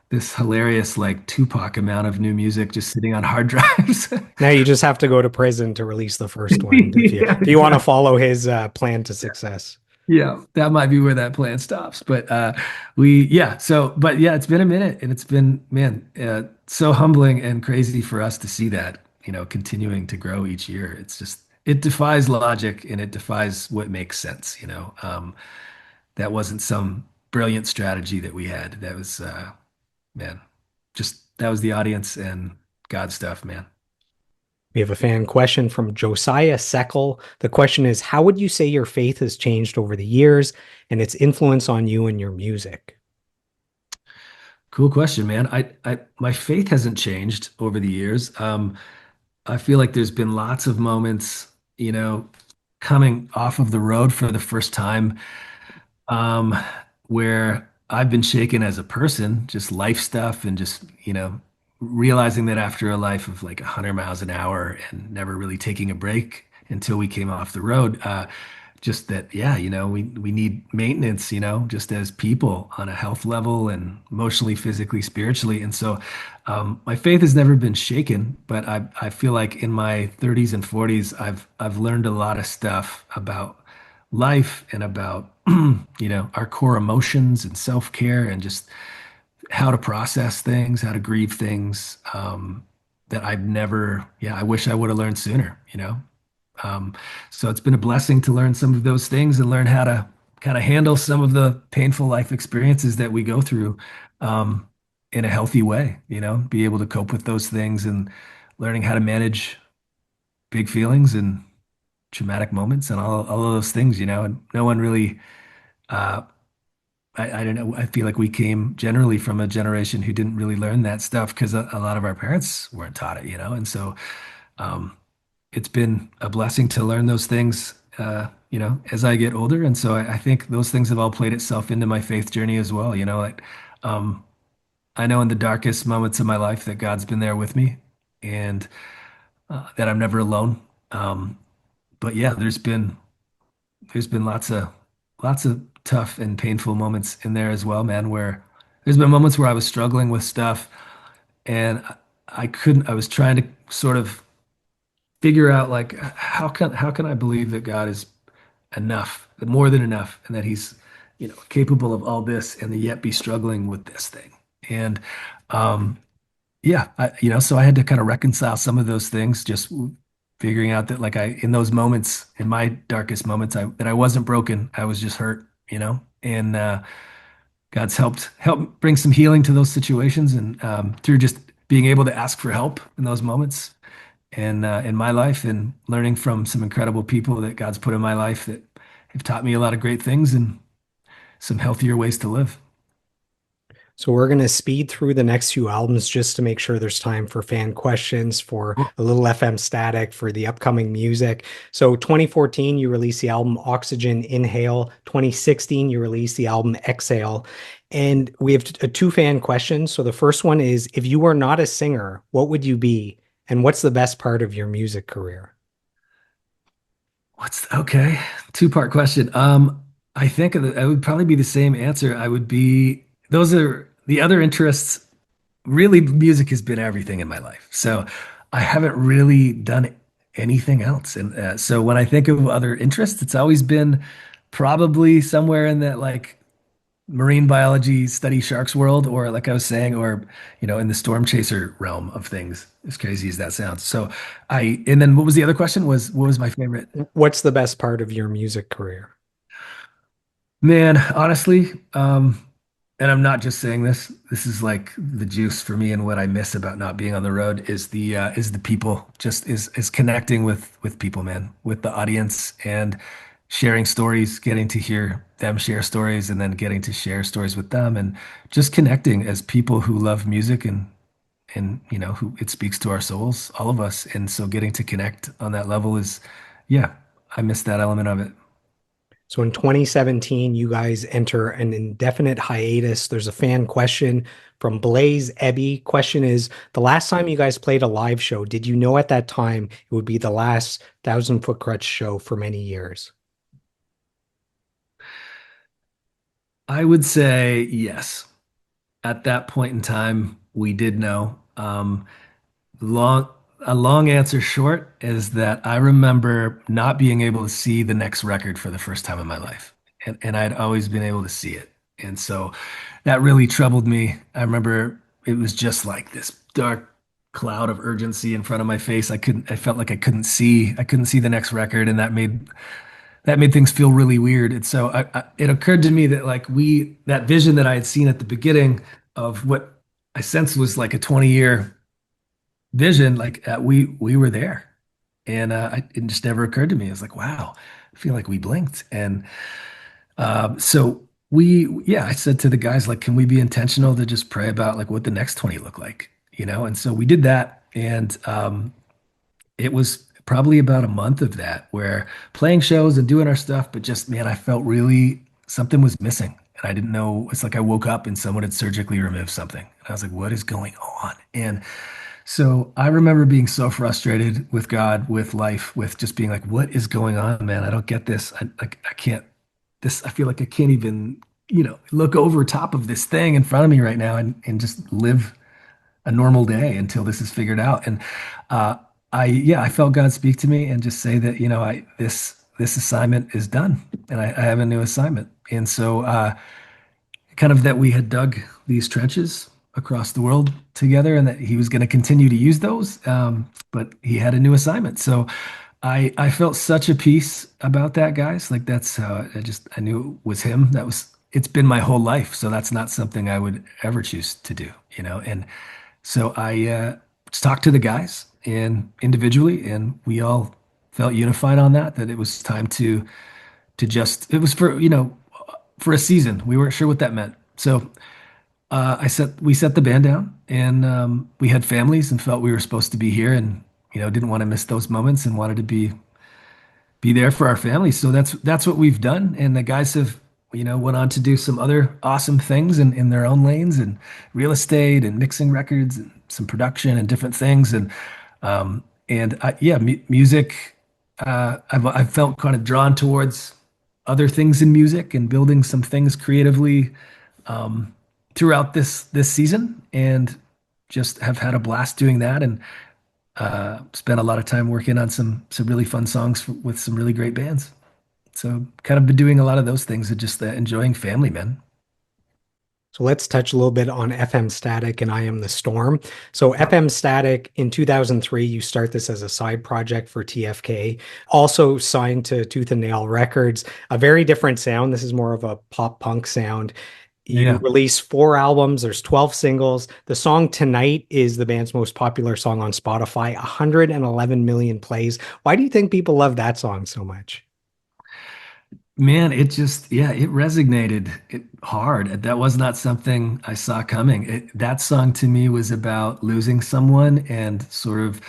this hilarious like Tupac amount of new music just sitting on hard drives. Now you just have to go to prison to release the first one if you Yeah, if you want to exactly. follow his plan to success. Yeah, that might be where that plan stops. But yeah, but yeah, it's been a minute and it's been, man, so humbling and crazy for us to see that, continuing to grow each year. It defies logic and it defies what makes sense, that wasn't some brilliant strategy that we had. That was, man, that was the audience and God stuff, man. We have a fan question from Josiah Seckel. The question is, how would you say your faith has changed over the years and its influence on you and your music? Cool question, man. My faith hasn't changed over the years. I feel like there's been lots of moments, coming off of the road for the first time, um, where I've been shaken as a person, just life stuff and just, realizing that after a life of like 100 miles an hour and never really taking a break until we came off the road, just that, yeah, we need maintenance, just as people on a health level and emotionally, physically, spiritually. And so my faith has never been shaken, but I feel like in my 30s and 40s, I've learned a lot of stuff about life and about our core emotions and self-care and just how to process things, how to grieve things that I've never, yeah, I wish I would have learned sooner. Um, so it's been a blessing to learn some of those things and learn how to kind of handle some of the painful life experiences that we go through um, in a healthy way, be able to cope with those things and learning how to manage big feelings and traumatic moments and all of those things, and no one really, uh, I don't know. I feel like we came generally from a generation who didn't really learn that stuff because a lot of our parents weren't taught it. And so um, it's been a blessing to learn those things, as I get older. And so I think those things have all played itself into my faith journey as well. Like um, I know in the darkest moments of my life that God's been there with me and that I'm never alone. But yeah, there's been lots of tough and painful moments in there as well, man, where there's been moments where I was struggling with stuff and I couldn't, I was trying to sort of figure out like how can I believe that God is enough, more than enough, and that he's, capable of all this and yet be struggling with this thing. And um yeah, so I had to kind of reconcile some of those things, just figuring out that like in those moments, in my darkest moments, that I wasn't broken. I was just hurt. And God's helped bring some healing to those situations and through just being able to ask for help in those moments and in my life and learning from some incredible people that God's put in my life that have taught me a lot of great things and some healthier ways to live. So we're going to speed through the next few albums just to make sure there's time for fan questions, for a little FM static, for the upcoming music. So 2014, you released the album Oxygen Inhale. 2016, you released the album Exhale. And we have two fan questions. So the first one is, if you were not a singer, what would you be? And what's the best part of your music career? Okay, two-part question. I think I would probably be the same answer. I would be, those are the other interests. Really, music has been everything in my life. So I haven't really done anything else. And so when I think of other interests, it's always been probably somewhere in that like marine biology, study sharks world, or like I was saying, or in the storm chaser realm of things, as crazy as that sounds. So and then what was the other question? What was my favorite? What's the best part of your music career? Man, honestly, and I'm not just saying this. This is like the juice for me, and what I miss about not being on the road is the people. Just is connecting with people, man, with the audience, and sharing stories, getting to hear them share stories, and then getting to share stories with them, and just connecting as people who love music, and who it speaks to our souls, all of us. And so getting to connect on that level is, yeah, I miss that element of it. So in 2017, you guys enter an indefinite hiatus. There's a fan question from Blaze Ebby. Question is, the last time you guys played a live show, did you know at that time it would be the last Thousand Foot Krutch show for many years? I would say yes. At that point in time, we did know. Long, a long answer short is that I remember not being able to see the next record for the first time in my life. And I'd always been able to see it. And so that really troubled me. I remember it was just like this dark cloud of urgency in front of my face. I felt like I couldn't see the next record. And that made things feel really weird. And so it occurred to me that like that vision that I had seen at the beginning of what I sensed was like a 20-year vision, like we were there, and it just never occurred to me. It was like, wow, I feel like we blinked, and so yeah, I said to the guys, like, can we be intentional to just pray about like what the next 20 look like, And so we did that, and it was probably about a month of that, where playing shows and doing our stuff, but just man, I felt really something was missing. And I didn't know. It's like I woke up and someone had surgically removed something. And I was like, what is going on? And so I remember being so frustrated with God, with life, with just being like, what is going on, man? I don't get this. I can't, I feel like I can't even, look over top of this thing in front of me right now and just live a normal day until this is figured out. And uh, yeah, I felt God speak to me and just say that, this assignment is done and I have a new assignment. And so, kind of that we had dug these trenches across the world together and that he was going to continue to use those. But he had a new assignment. So I felt such a peace about that, guys. Like that's how I knew it was him. It's been my whole life. So that's not something I would ever choose to do, And so I just talked to the guys and individually, and we all felt unified on that it was time to just, it was for a season. We weren't sure what that meant. So we set the band down, and we had families and felt we were supposed to be here, and didn't want to miss those moments and wanted to be there for our families. So that's what we've done. And the guys have went on to do some other awesome things in their own lanes and real estate and mixing records and some production and different things. Music. I've felt kind of drawn towards other things in music and building some things creatively throughout this season, and just have had a blast doing that, and spent a lot of time working on some really fun songs with some really great bands. So kind of been doing a lot of those things and just enjoying family, man. So let's touch a little bit on FM Static and I Am the Storm. So FM Static in 2003, you start this as a side project for TFK, also signed to Tooth and Nail Records, a very different sound. This is more of a pop punk sound. You Yeah. release 4 albums, there's 12 singles. The song Tonight is the band's most popular song on Spotify, 111 million plays. Why do you think people love that song so much? Man, it just, yeah, it resonated hard. That was not something I saw coming. That song to me was about losing someone and sort of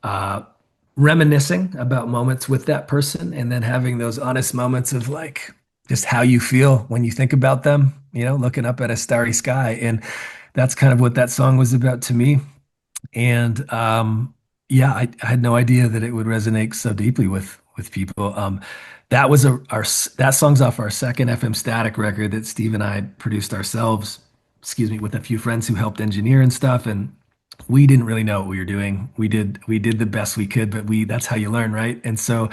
uh, reminiscing about moments with that person, and then having those honest moments of like just how you feel when you think about them, looking up at a starry sky. And that's kind of what that song was about to me. And yeah, I had no idea that it would resonate so deeply with people. That was that song's off our second FM Static record that Steve and I had produced ourselves, excuse me, with a few friends who helped engineer and stuff. And we didn't really know what we were doing. We did the best we could, but we that's how you learn, right? And so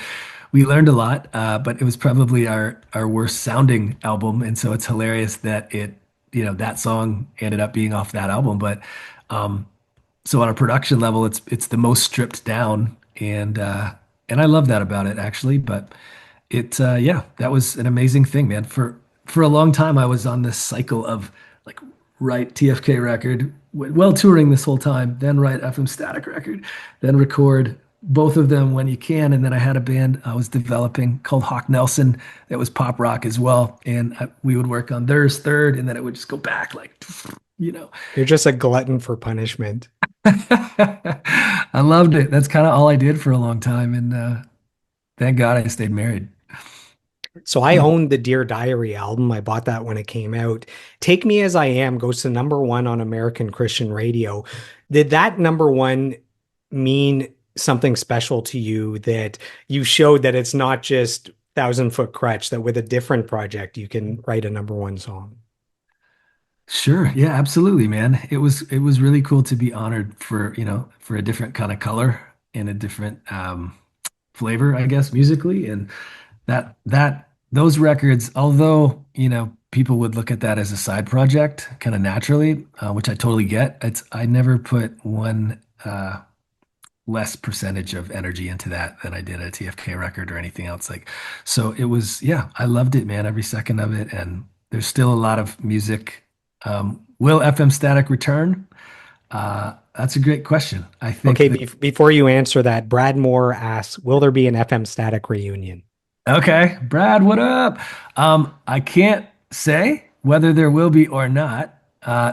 we learned a lot, but it was probably our worst sounding album. And so it's hilarious that that song ended up being off that album. But um, so on a production level, it's the most stripped down, and I love that about it actually. But yeah, that was an amazing thing, man. For a long time, I was on this cycle of like write TFK record, while touring this whole time, then write FM Static record, then record both of them when you can. And then I had a band I was developing called Hawk Nelson that was pop rock as well, and we would work on theirs third, and then it would just go back like, you know. You're just a glutton for punishment. I loved it. That's kind of all I did for a long time, and thank God I stayed married. So I owned the Dear Diary album. I bought that when it came out. Take Me As I Am goes to number one on American Christian radio. Did that number one mean something special to you, that you showed that it's not just Thousand Foot Krutch, that with a different project you can write a number one song? Sure. Yeah, absolutely, man. It was really cool to be honored for a different kind of color and a different flavor, I guess, musically. And those records, although, people would look at that as a side project kind of naturally, which I totally get. I never put one less percentage of energy into that than I did a TFK record or anything else. Like, so it was, yeah, I loved it, man, every second of it. And there's still a lot of music. Will FM Static return? That's a great question. I think Okay, before you answer that, Brad Moore asks, will there be an FM Static reunion? okay, Brad, what up? I can't say whether there will be or not.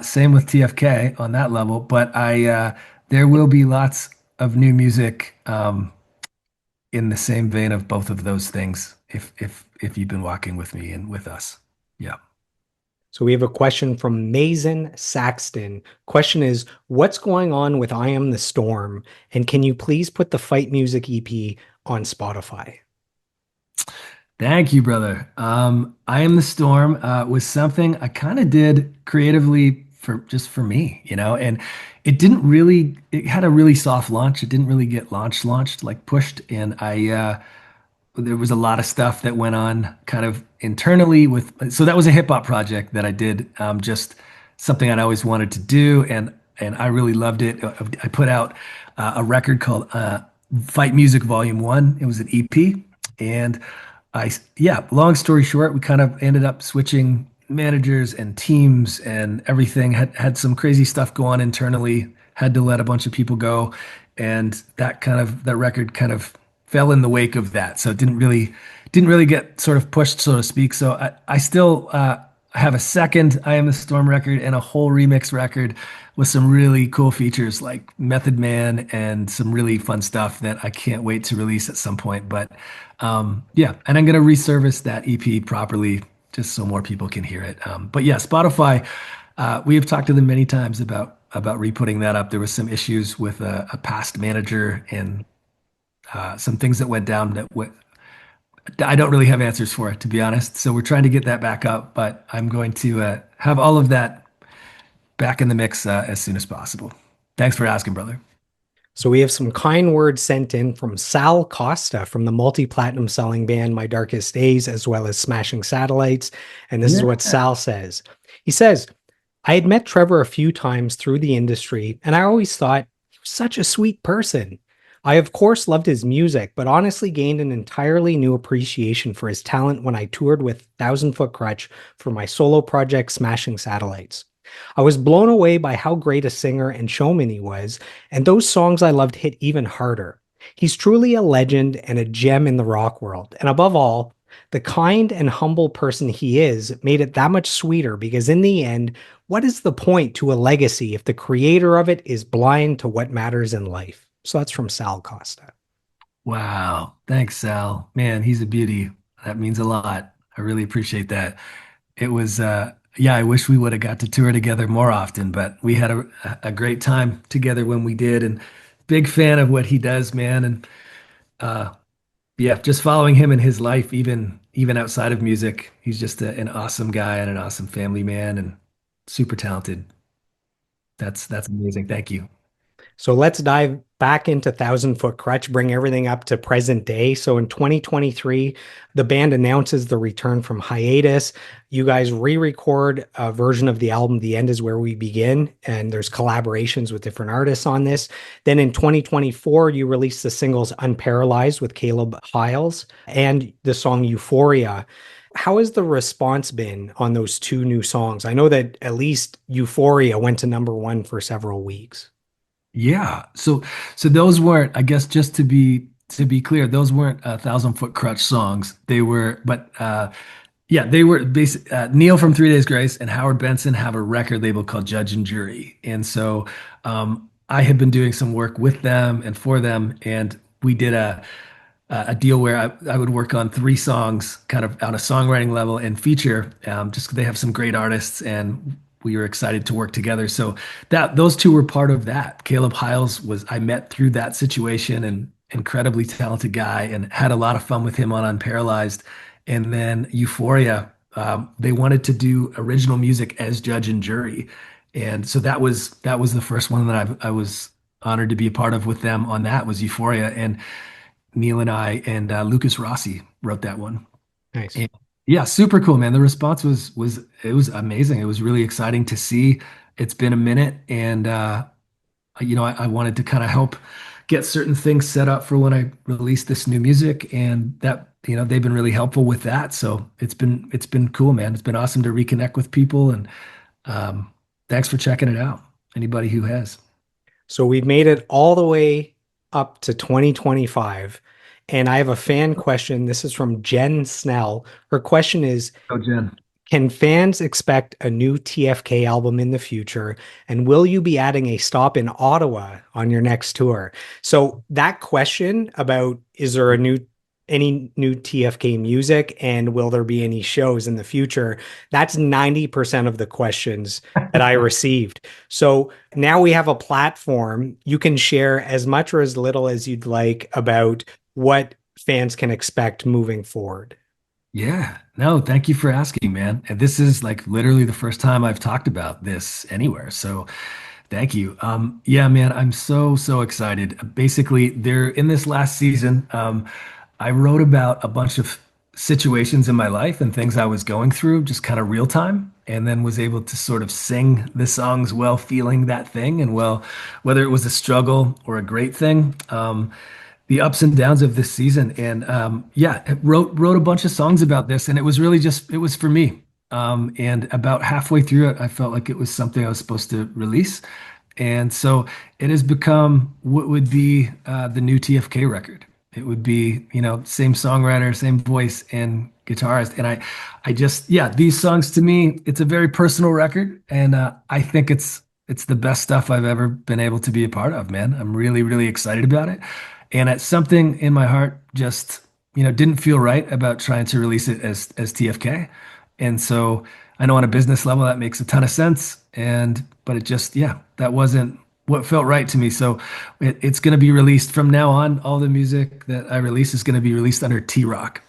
Same with TFK on that level, but there will be lots of new music in the same vein of both of those things. If you've been walking with me and with us, yeah. So we have a question from Mason Saxton. Question is, what's going on with I Am the Storm? And can you please put the Fight Music EP on Spotify? Thank you, brother. I Am the Storm was something I kind of did creatively for me, and it had a really soft launch. It didn't really get launched, like pushed. And there was a lot of stuff that went on kind of internally so that was a hip hop project that I did, just something I'd always wanted to do. And I really loved it. I put out a record called Fight Music Volume 1. It was an EP. And yeah, long story short, we kind of ended up switching managers and teams and everything. Had some crazy stuff go on internally, had to let a bunch of people go. And that record kind of fell in the wake of that. So it didn't really get sort of pushed, so to speak. So I still have a second I Am the Storm record and a whole remix record with some really cool features like Method Man and some really fun stuff that I can't wait to release at some point. But yeah, and I'm going to resurface that EP properly just so more people can hear it. But yeah, Spotify, we have talked to them many times about re-putting that up. There was some issues with a past manager and some things that went down I don't really have answers for it, to be honest. So we're trying to get that back up, but I'm going to have all of that back in the mix as soon as possible. Thanks for asking, brother. So we have some kind words sent in from Sal Costa from the multi-platinum selling band My Darkest Days, as well as Smashing Satellites. And this is what Sal says. He says, I had met Trevor a few times through the industry, and I always thought he was such a sweet person. I, of course, loved his music, but honestly gained an entirely new appreciation for his talent when I toured with Thousand Foot Krutch for my solo project, Smashing Satellites. I was blown away by how great a singer and showman he was, and those songs I loved hit even harder. He's truly a legend and a gem in the rock world, and above all, The kind and humble person he is made it that much sweeter because, in the end, what is the point to a legacy if the creator of it is blind to what matters in life? So that's from Sal Costa. Wow. Thanks, Sal. Man, he's a beauty. That means a lot. I really appreciate that. It was, yeah, I wish we would have got to tour together more often, but we had a great time together when we did. And big fan of what he does, man. And uh, yeah, just following him in his life, even outside of music, he's just an awesome guy and an awesome family man and super talented. That's amazing. Thank you. So let's dive back into Thousand Foot Krutch, bring everything up to present day. So in 2023, the band announces the return from hiatus. You guys re-record a version of the album, The End Is Where We Begin, and there's collaborations with different artists on this. Then in 2024, you release the singles Unparalyzed with Caleb Hiles and the song Euphoria. How has the response been on those two new songs? I know that at least Euphoria went to number one for several weeks. Yeah. So those weren't, I guess, just to be clear, those weren't Thousand Foot Krutch songs. They were, but yeah, they were basic. Neil from Three Days Grace and Howard Benson have a record label called Judge and Jury, and so I had been doing some work with them and for them, and we did a deal where I would work on three songs kind of on a songwriting level and feature just 'cause they have some great artists and we were excited to work together. So that those two were part of that. Caleb Hiles was I met through that situation and incredibly talented guy and had a lot of fun with him on Unparalyzed. And then Euphoria, they wanted to do original music as judge and jury. And so that was the first one that I was honored to be a part of with them on that was Euphoria. And Neil and I and Lucas Rossi wrote that one. Nice. And yeah, super cool, man. The response was it was amazing. It was really exciting to see. It's been a minute, and I wanted to kind of help get certain things set up for when I release this new music, and that they've been really helpful with that. So it's been cool, man. It's been awesome to reconnect with people, and thanks for checking it out. Anybody who has. So we've made it all the way up to 2025. And I have a fan question. This is from Jen Snell. Her question is, Oh, Jen. can fans expect a new TFK album in the future? And will you be adding a stop in Ottawa on your next tour? So that question about is there any new TFK music and will there be any shows in the future? That's 90% of the questions that I received. So now we have a platform. You can share as much or as little as you'd like about what fans can expect moving forward. Yeah, no, thank you for asking, man. And this is like literally the first time I've talked about this anywhere. So thank you. Yeah, man, I'm so excited. Basically, they're in this last season. I wrote about a bunch of situations in my life and things I was going through, just kind of real time, and then was able to sort of sing the songs while feeling that thing and well, whether it was a struggle or a great thing. The ups and downs of this season. And yeah, wrote a bunch of songs about this, and it was really just it was for me. And about halfway through it, I felt like it was something I was supposed to release, and so it has become what would be the new TFK record. It would be same songwriter, same voice and guitarist, and I just yeah these songs to me it's a very personal record, and I think it's the best stuff I've ever been able to be a part of, man. I'm really excited about it. And it's something in my heart just, didn't feel right about trying to release it as TFK. And so I know on a business level that makes a ton of sense. But it just, yeah, that wasn't what felt right to me. So it's going to be released from now on. All the music that I release is going to be released under TEERAWK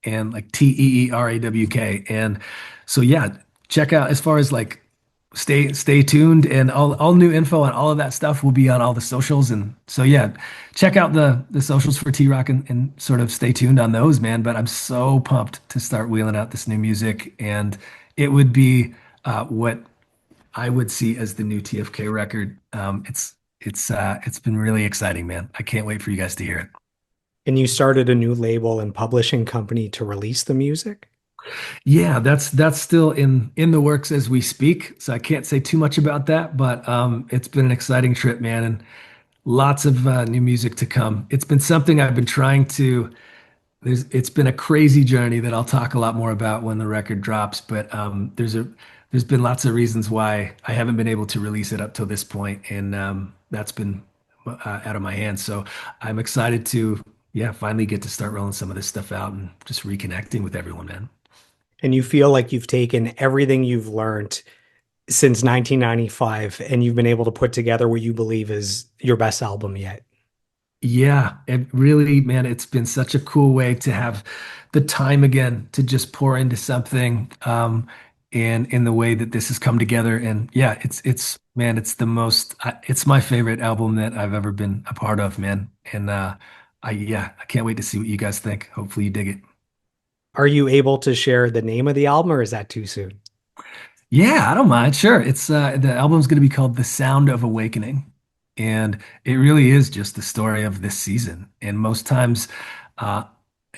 and like TEERAWK. And so yeah, check out as far as like stay tuned and all new info on all of that stuff will be on all the socials. And so yeah, check out the socials for TEERAWK and sort of stay tuned on those, man. But I'm so pumped to start wheeling out this new music, and it would be what I would see as the new TFK record. It's been really exciting, man. I can't wait for you guys to hear it. And you started a new label and publishing company to release the music? Yeah, that's still in the works as we speak. So I can't say too much about that, but it's been an exciting trip, man, and lots of new music to come. It's been something I've been trying to it's been a crazy journey that I'll talk a lot more about when the record drops, but there's been lots of reasons why I haven't been able to release it up till this point, and that's been out of my hands. So I'm excited to, yeah, finally get to start rolling some of this stuff out and just reconnecting with everyone, man. And you feel like you've taken everything you've learned since 1995 and you've been able to put together what you believe is your best album yet. Yeah, it really, man, it's been such a cool way to have the time again to just pour into something, and in the way that this has come together. And yeah, man, it's the most, it's my favorite album that I've ever been a part of, man. And yeah, I can't wait to see what you guys think. Hopefully you dig it. Are you able to share the name of the album or is that too soon? Yeah, I don't mind. Sure. It's the album's going to be called The Sound of Awakening. And it really is just the story of this season. And most times, uh,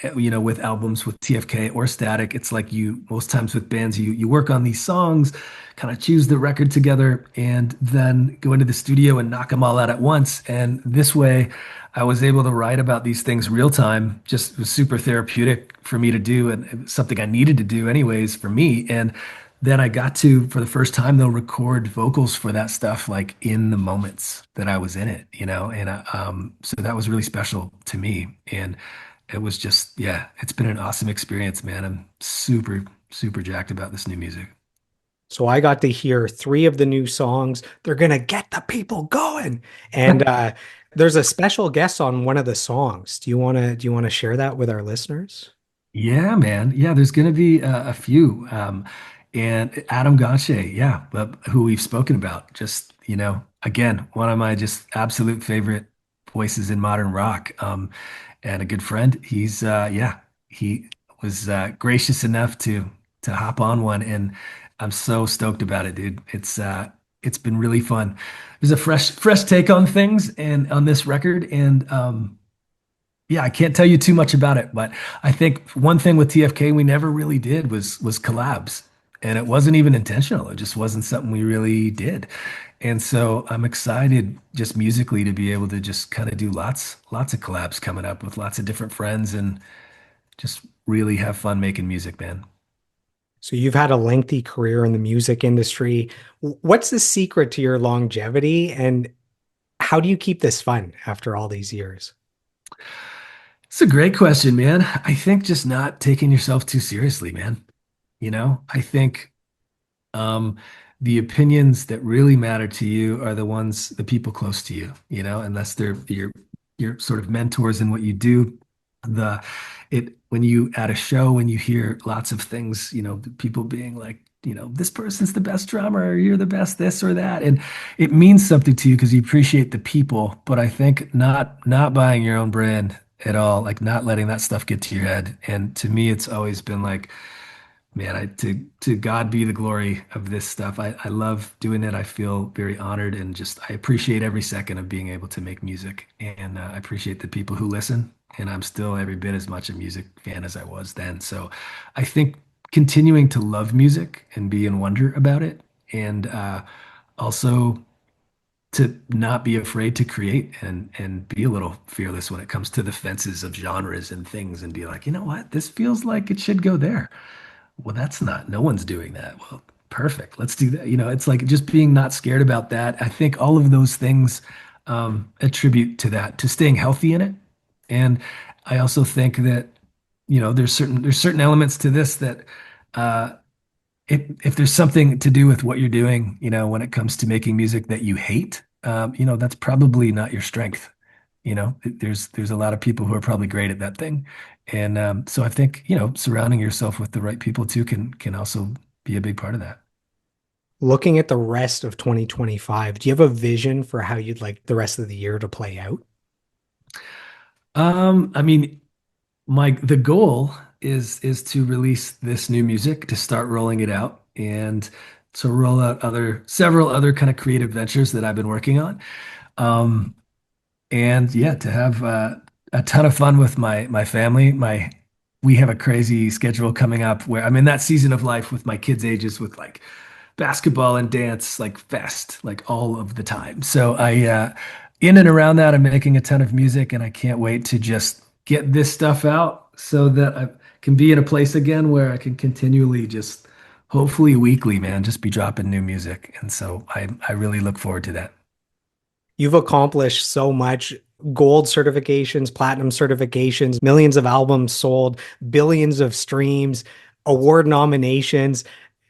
with albums with TFK or Static, it's like most times with bands, you work on these songs, kind of choose the record together, and then go into the studio and knock them all out at once. And this way, I was able to write about these things real time. Just was super therapeutic for me to do, and it was something I needed to do anyways for me. And then I got to, for the first time, though, record vocals for that stuff like in the moments that I was in it, and so that was really special to me. And it was just, yeah, it's been an awesome experience, man. I'm super, super jacked about this new music. So I got to hear three of the new songs. They're gonna get the people going. And there's a special guest on one of the songs. Do you wanna share that with our listeners? Yeah, man. Yeah, there's going to be a few. And Adam Gauthier, yeah, but who we've spoken about. Just, again, one of my just absolute favorite voices in modern rock. And a good friend. Yeah, he was gracious enough to hop on one, and I'm so stoked about it, dude. It's been really fun. There's a fresh take on things and on this record, and yeah, I can't tell you too much about it, but I think one thing with TFK we never really did was collabs. And it wasn't even intentional. It just wasn't something we really did. And so I'm excited just musically to be able to just kind of do lots of collabs coming up with lots of different friends and just really have fun making music, man. So you've had a lengthy career in the music industry. What's the secret to your longevity and how do you keep this fun after all these years? It's a great question, man. I think just not taking yourself too seriously, man. I think Um, the opinions that really matter to you are the people close to you, unless they're your sort of mentors in what you do. The when you at a show when you hear lots of things, people being like, this person's the best drummer, or you're the best this or that, and it means something to you because you appreciate the people. But I think not buying your own brand at all, like not letting that stuff get to your head. And to me, it's always been like, man, to God be the glory of this stuff. I love doing it. I feel very honored and just I appreciate every second of being able to make music. And I appreciate the people who listen. And I'm still every bit as much a music fan as I was then. So I think continuing to love music and be in wonder about it, and also to not be afraid to create and be a little fearless when it comes to the fences of genres and things, and be like, you know what, this feels like it should go there. Well, that's not, no one's doing that. Well, perfect. Let's do that. It's like just being not scared about that. I think all of those things attribute to that, to staying healthy in it. And I also think that, there's certain elements to this that uh, if there's something to do with what you're doing, when it comes to making music that you hate, that's probably not your strength. There's a lot of people who are probably great at that thing. And so I think, surrounding yourself with the right people too can also be a big part of that. Looking at the rest of 2025, do you have a vision for how you'd like the rest of the year to play out? I mean, the goal is to release this new music, to start rolling it out, and to roll out several other kind of creative ventures that I've been working on. Um, and yeah, to have a ton of fun with my family. We have a crazy schedule coming up where I'm in that season of life with my kids' ages, with like basketball and dance, like fest, like all of the time. So in and around that, I'm making a ton of music, and I can't wait to just get this stuff out, so that I can be in a place again where I can continually just, hopefully weekly, man, just be dropping new music. And so I really look forward to that. You've accomplished so much: gold certifications, platinum certifications, millions of albums sold, billions of streams, award nominations.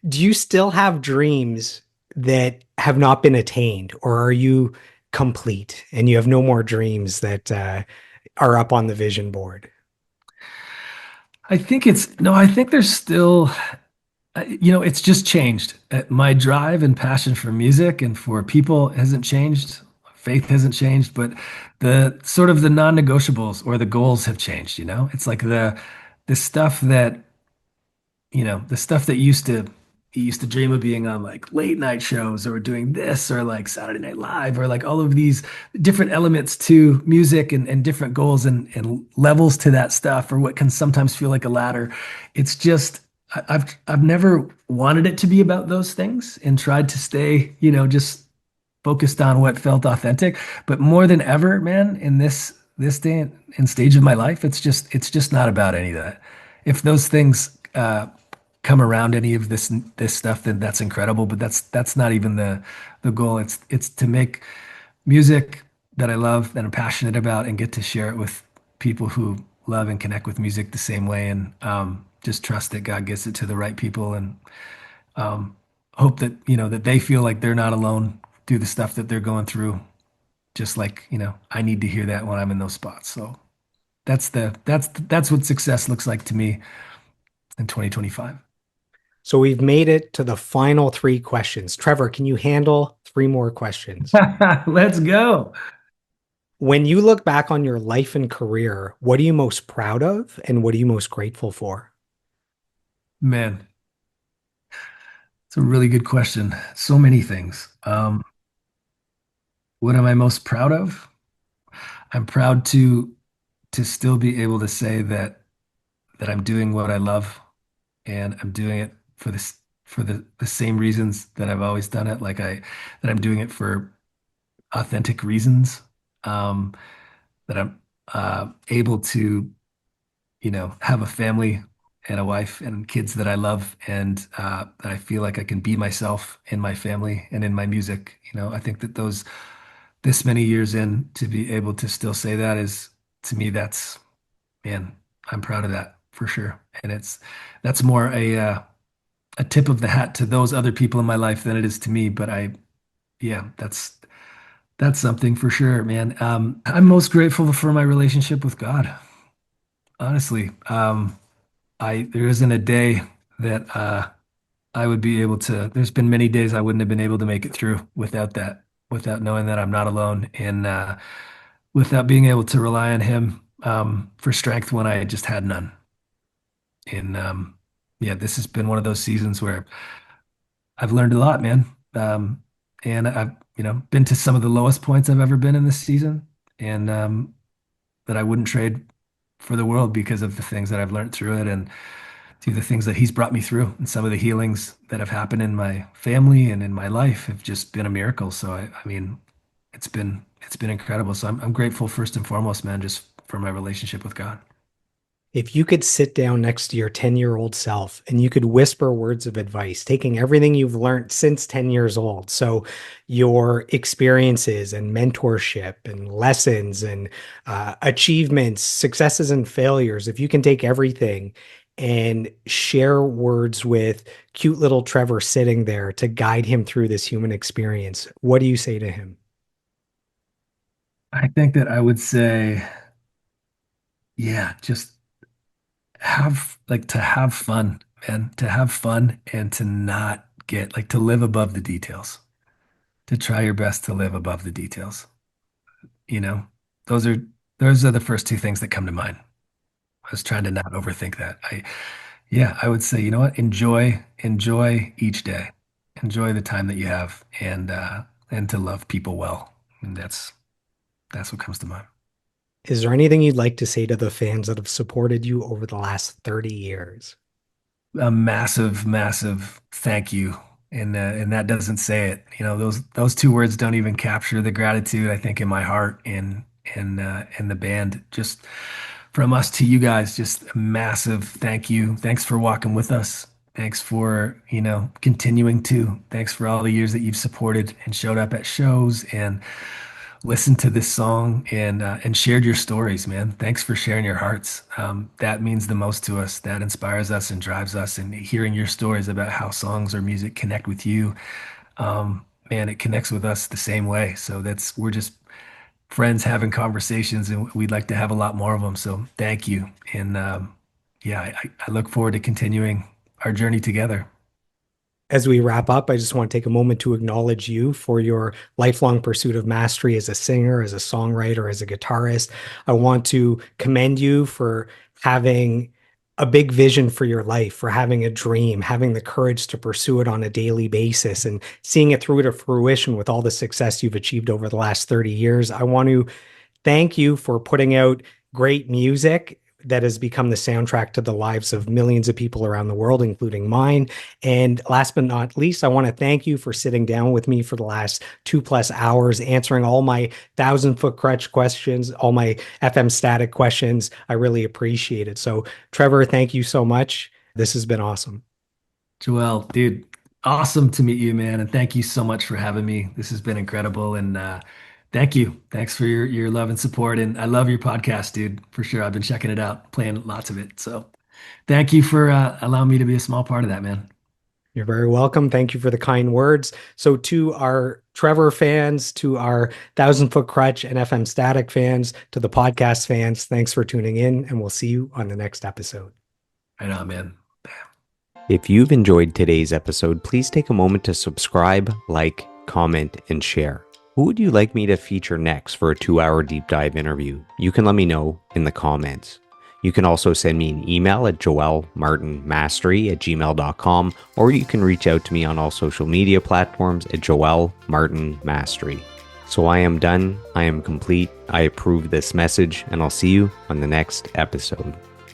Do you still have dreams that have not been attained, or are you complete and you have no more dreams that are up on the vision board? I think it's, no, I think there's still, it's just changed. My drive and passion for music and for people hasn't changed. Faith hasn't changed, but the sort of the non-negotiables or the goals have changed, you know? It's like the stuff that, the stuff that used to dream of being on like late night shows or doing this or like Saturday Night Live or like all of these different elements to music and different goals and levels to that stuff or what can sometimes feel like a ladder. It's just I've never wanted it to be about those things and tried to stay, just focused on what felt authentic. But more than ever, man, in this day and stage of my life, it's just not about any of that. If those things come around any of this stuff, then that's incredible. But that's not even the goal. It's to make music that I love, that I'm passionate about, and get to share it with people who love and connect with music the same way, and just trust that God gets it to the right people, and hope that that they feel like they're not alone through the stuff that they're going through. Just like I need to hear that when I'm in those spots. So that's what success looks like to me in 2025. So we've made it to the final three questions. Trevor, can you handle three more questions? Let's go. When you look back on your life and career, what are you most proud of and what are you most grateful for? Man, it's a really good question. So many things. What am I most proud of? I'm proud to still be able to say that I'm doing what I love, and I'm doing it for the same reasons that I've always done it. That I'm doing it for authentic reasons. Um, that I'm able to have a family and a wife and kids that I love, and that I feel like I can be myself in my family and in my music. I think that this many years in, to be able to still say that is, to me, that's, man, I'm proud of that for sure. And that's more a tip of the hat to those other people in my life than it is to me. But yeah, that's something for sure, man. I'm most grateful for my relationship with God, honestly. There isn't a day that I would be able to. There's been many days I wouldn't have been able to make it through without that, without knowing that I'm not alone, and without being able to rely on Him for strength when I just had none. And yeah, this has been one of those seasons where I've learned a lot, man. And I've been to some of the lowest points I've ever been in this season, and that I wouldn't trade for the world because of the things that I've learned through it, and through the things that He's brought me through, and some of the healings that have happened in my family and in my life have just been a miracle. So I mean, it's been incredible. So I'm grateful first and foremost, man, just for my relationship with God. If you could sit down next to your 10-year-old self and you could whisper words of advice, taking everything you've learned since 10 years old, so your experiences and mentorship and lessons and achievements, successes and failures, if you can take everything and share words with cute little Trevor sitting there to guide him through this human experience, what do you say to him? I think that I would say, yeah, just to have fun, man, to have fun and to not get to live above the details, to try your best to live above the details. You know, those are those are the first two things that come to mind. I was trying to not overthink that. Yeah, I would say, you know what? Enjoy each day. Enjoy the time that you have, and to love people well. And that's what comes to mind. Is there anything you'd like to say to the fans that have supported you over the last 30 years? A massive, massive thank you. And that doesn't say it. Those two words don't even capture the gratitude I think in my heart and in the band, just from us to you guys, just a massive thank you. Thanks for walking with us. Thanks for, continuing to. Thanks for all the years that you've supported and showed up at shows and listened to this song and shared your stories, man. Thanks for sharing your hearts. That means the most to us. That inspires us and drives us. And hearing your stories about how songs or music connect with you, man, it connects with us the same way. So we're just friends having conversations, and we'd like to have a lot more of them. So thank you. And yeah, I look forward to continuing our journey together. As we wrap up, I just want to take a moment to acknowledge you for your lifelong pursuit of mastery as a singer, as a songwriter, as a guitarist. I want to commend you for having a big vision for your life, for having a dream, having the courage to pursue it on a daily basis and seeing it through to fruition with all the success you've achieved over the last 30 years. I want to thank you for putting out great music that has become the soundtrack to the lives of millions of people around the world, including mine. And last but not least, I want to thank you for sitting down with me for the last 2+ hours, answering all my Thousand Foot Krutch questions, all my FM Static questions. I really appreciate it. So, Trevor, thank you so much. This has been awesome. Joel, dude, awesome to meet you, man. And thank you so much for having me. This has been incredible. And thank you. Thanks for your love and support. And I love your podcast, dude, for sure. I've been checking it out, playing lots of it. So thank you for allowing me to be a small part of that, man. You're very welcome. Thank you for the kind words. So to our Trevor fans, to our Thousand Foot Krutch and FM Static fans, to the podcast fans, thanks for tuning in, and we'll see you on the next episode. Right on, man. If you've enjoyed today's episode, please take a moment to subscribe, like, comment, and share. Who would you like me to feature next for a 2-hour deep dive interview? You can let me know in the comments. You can also send me an email at joelmartinmastery@gmail.com, or you can reach out to me on all social media platforms at joelmartinmastery. So I am done. I am complete. I approve this message, and I'll see you on the next episode.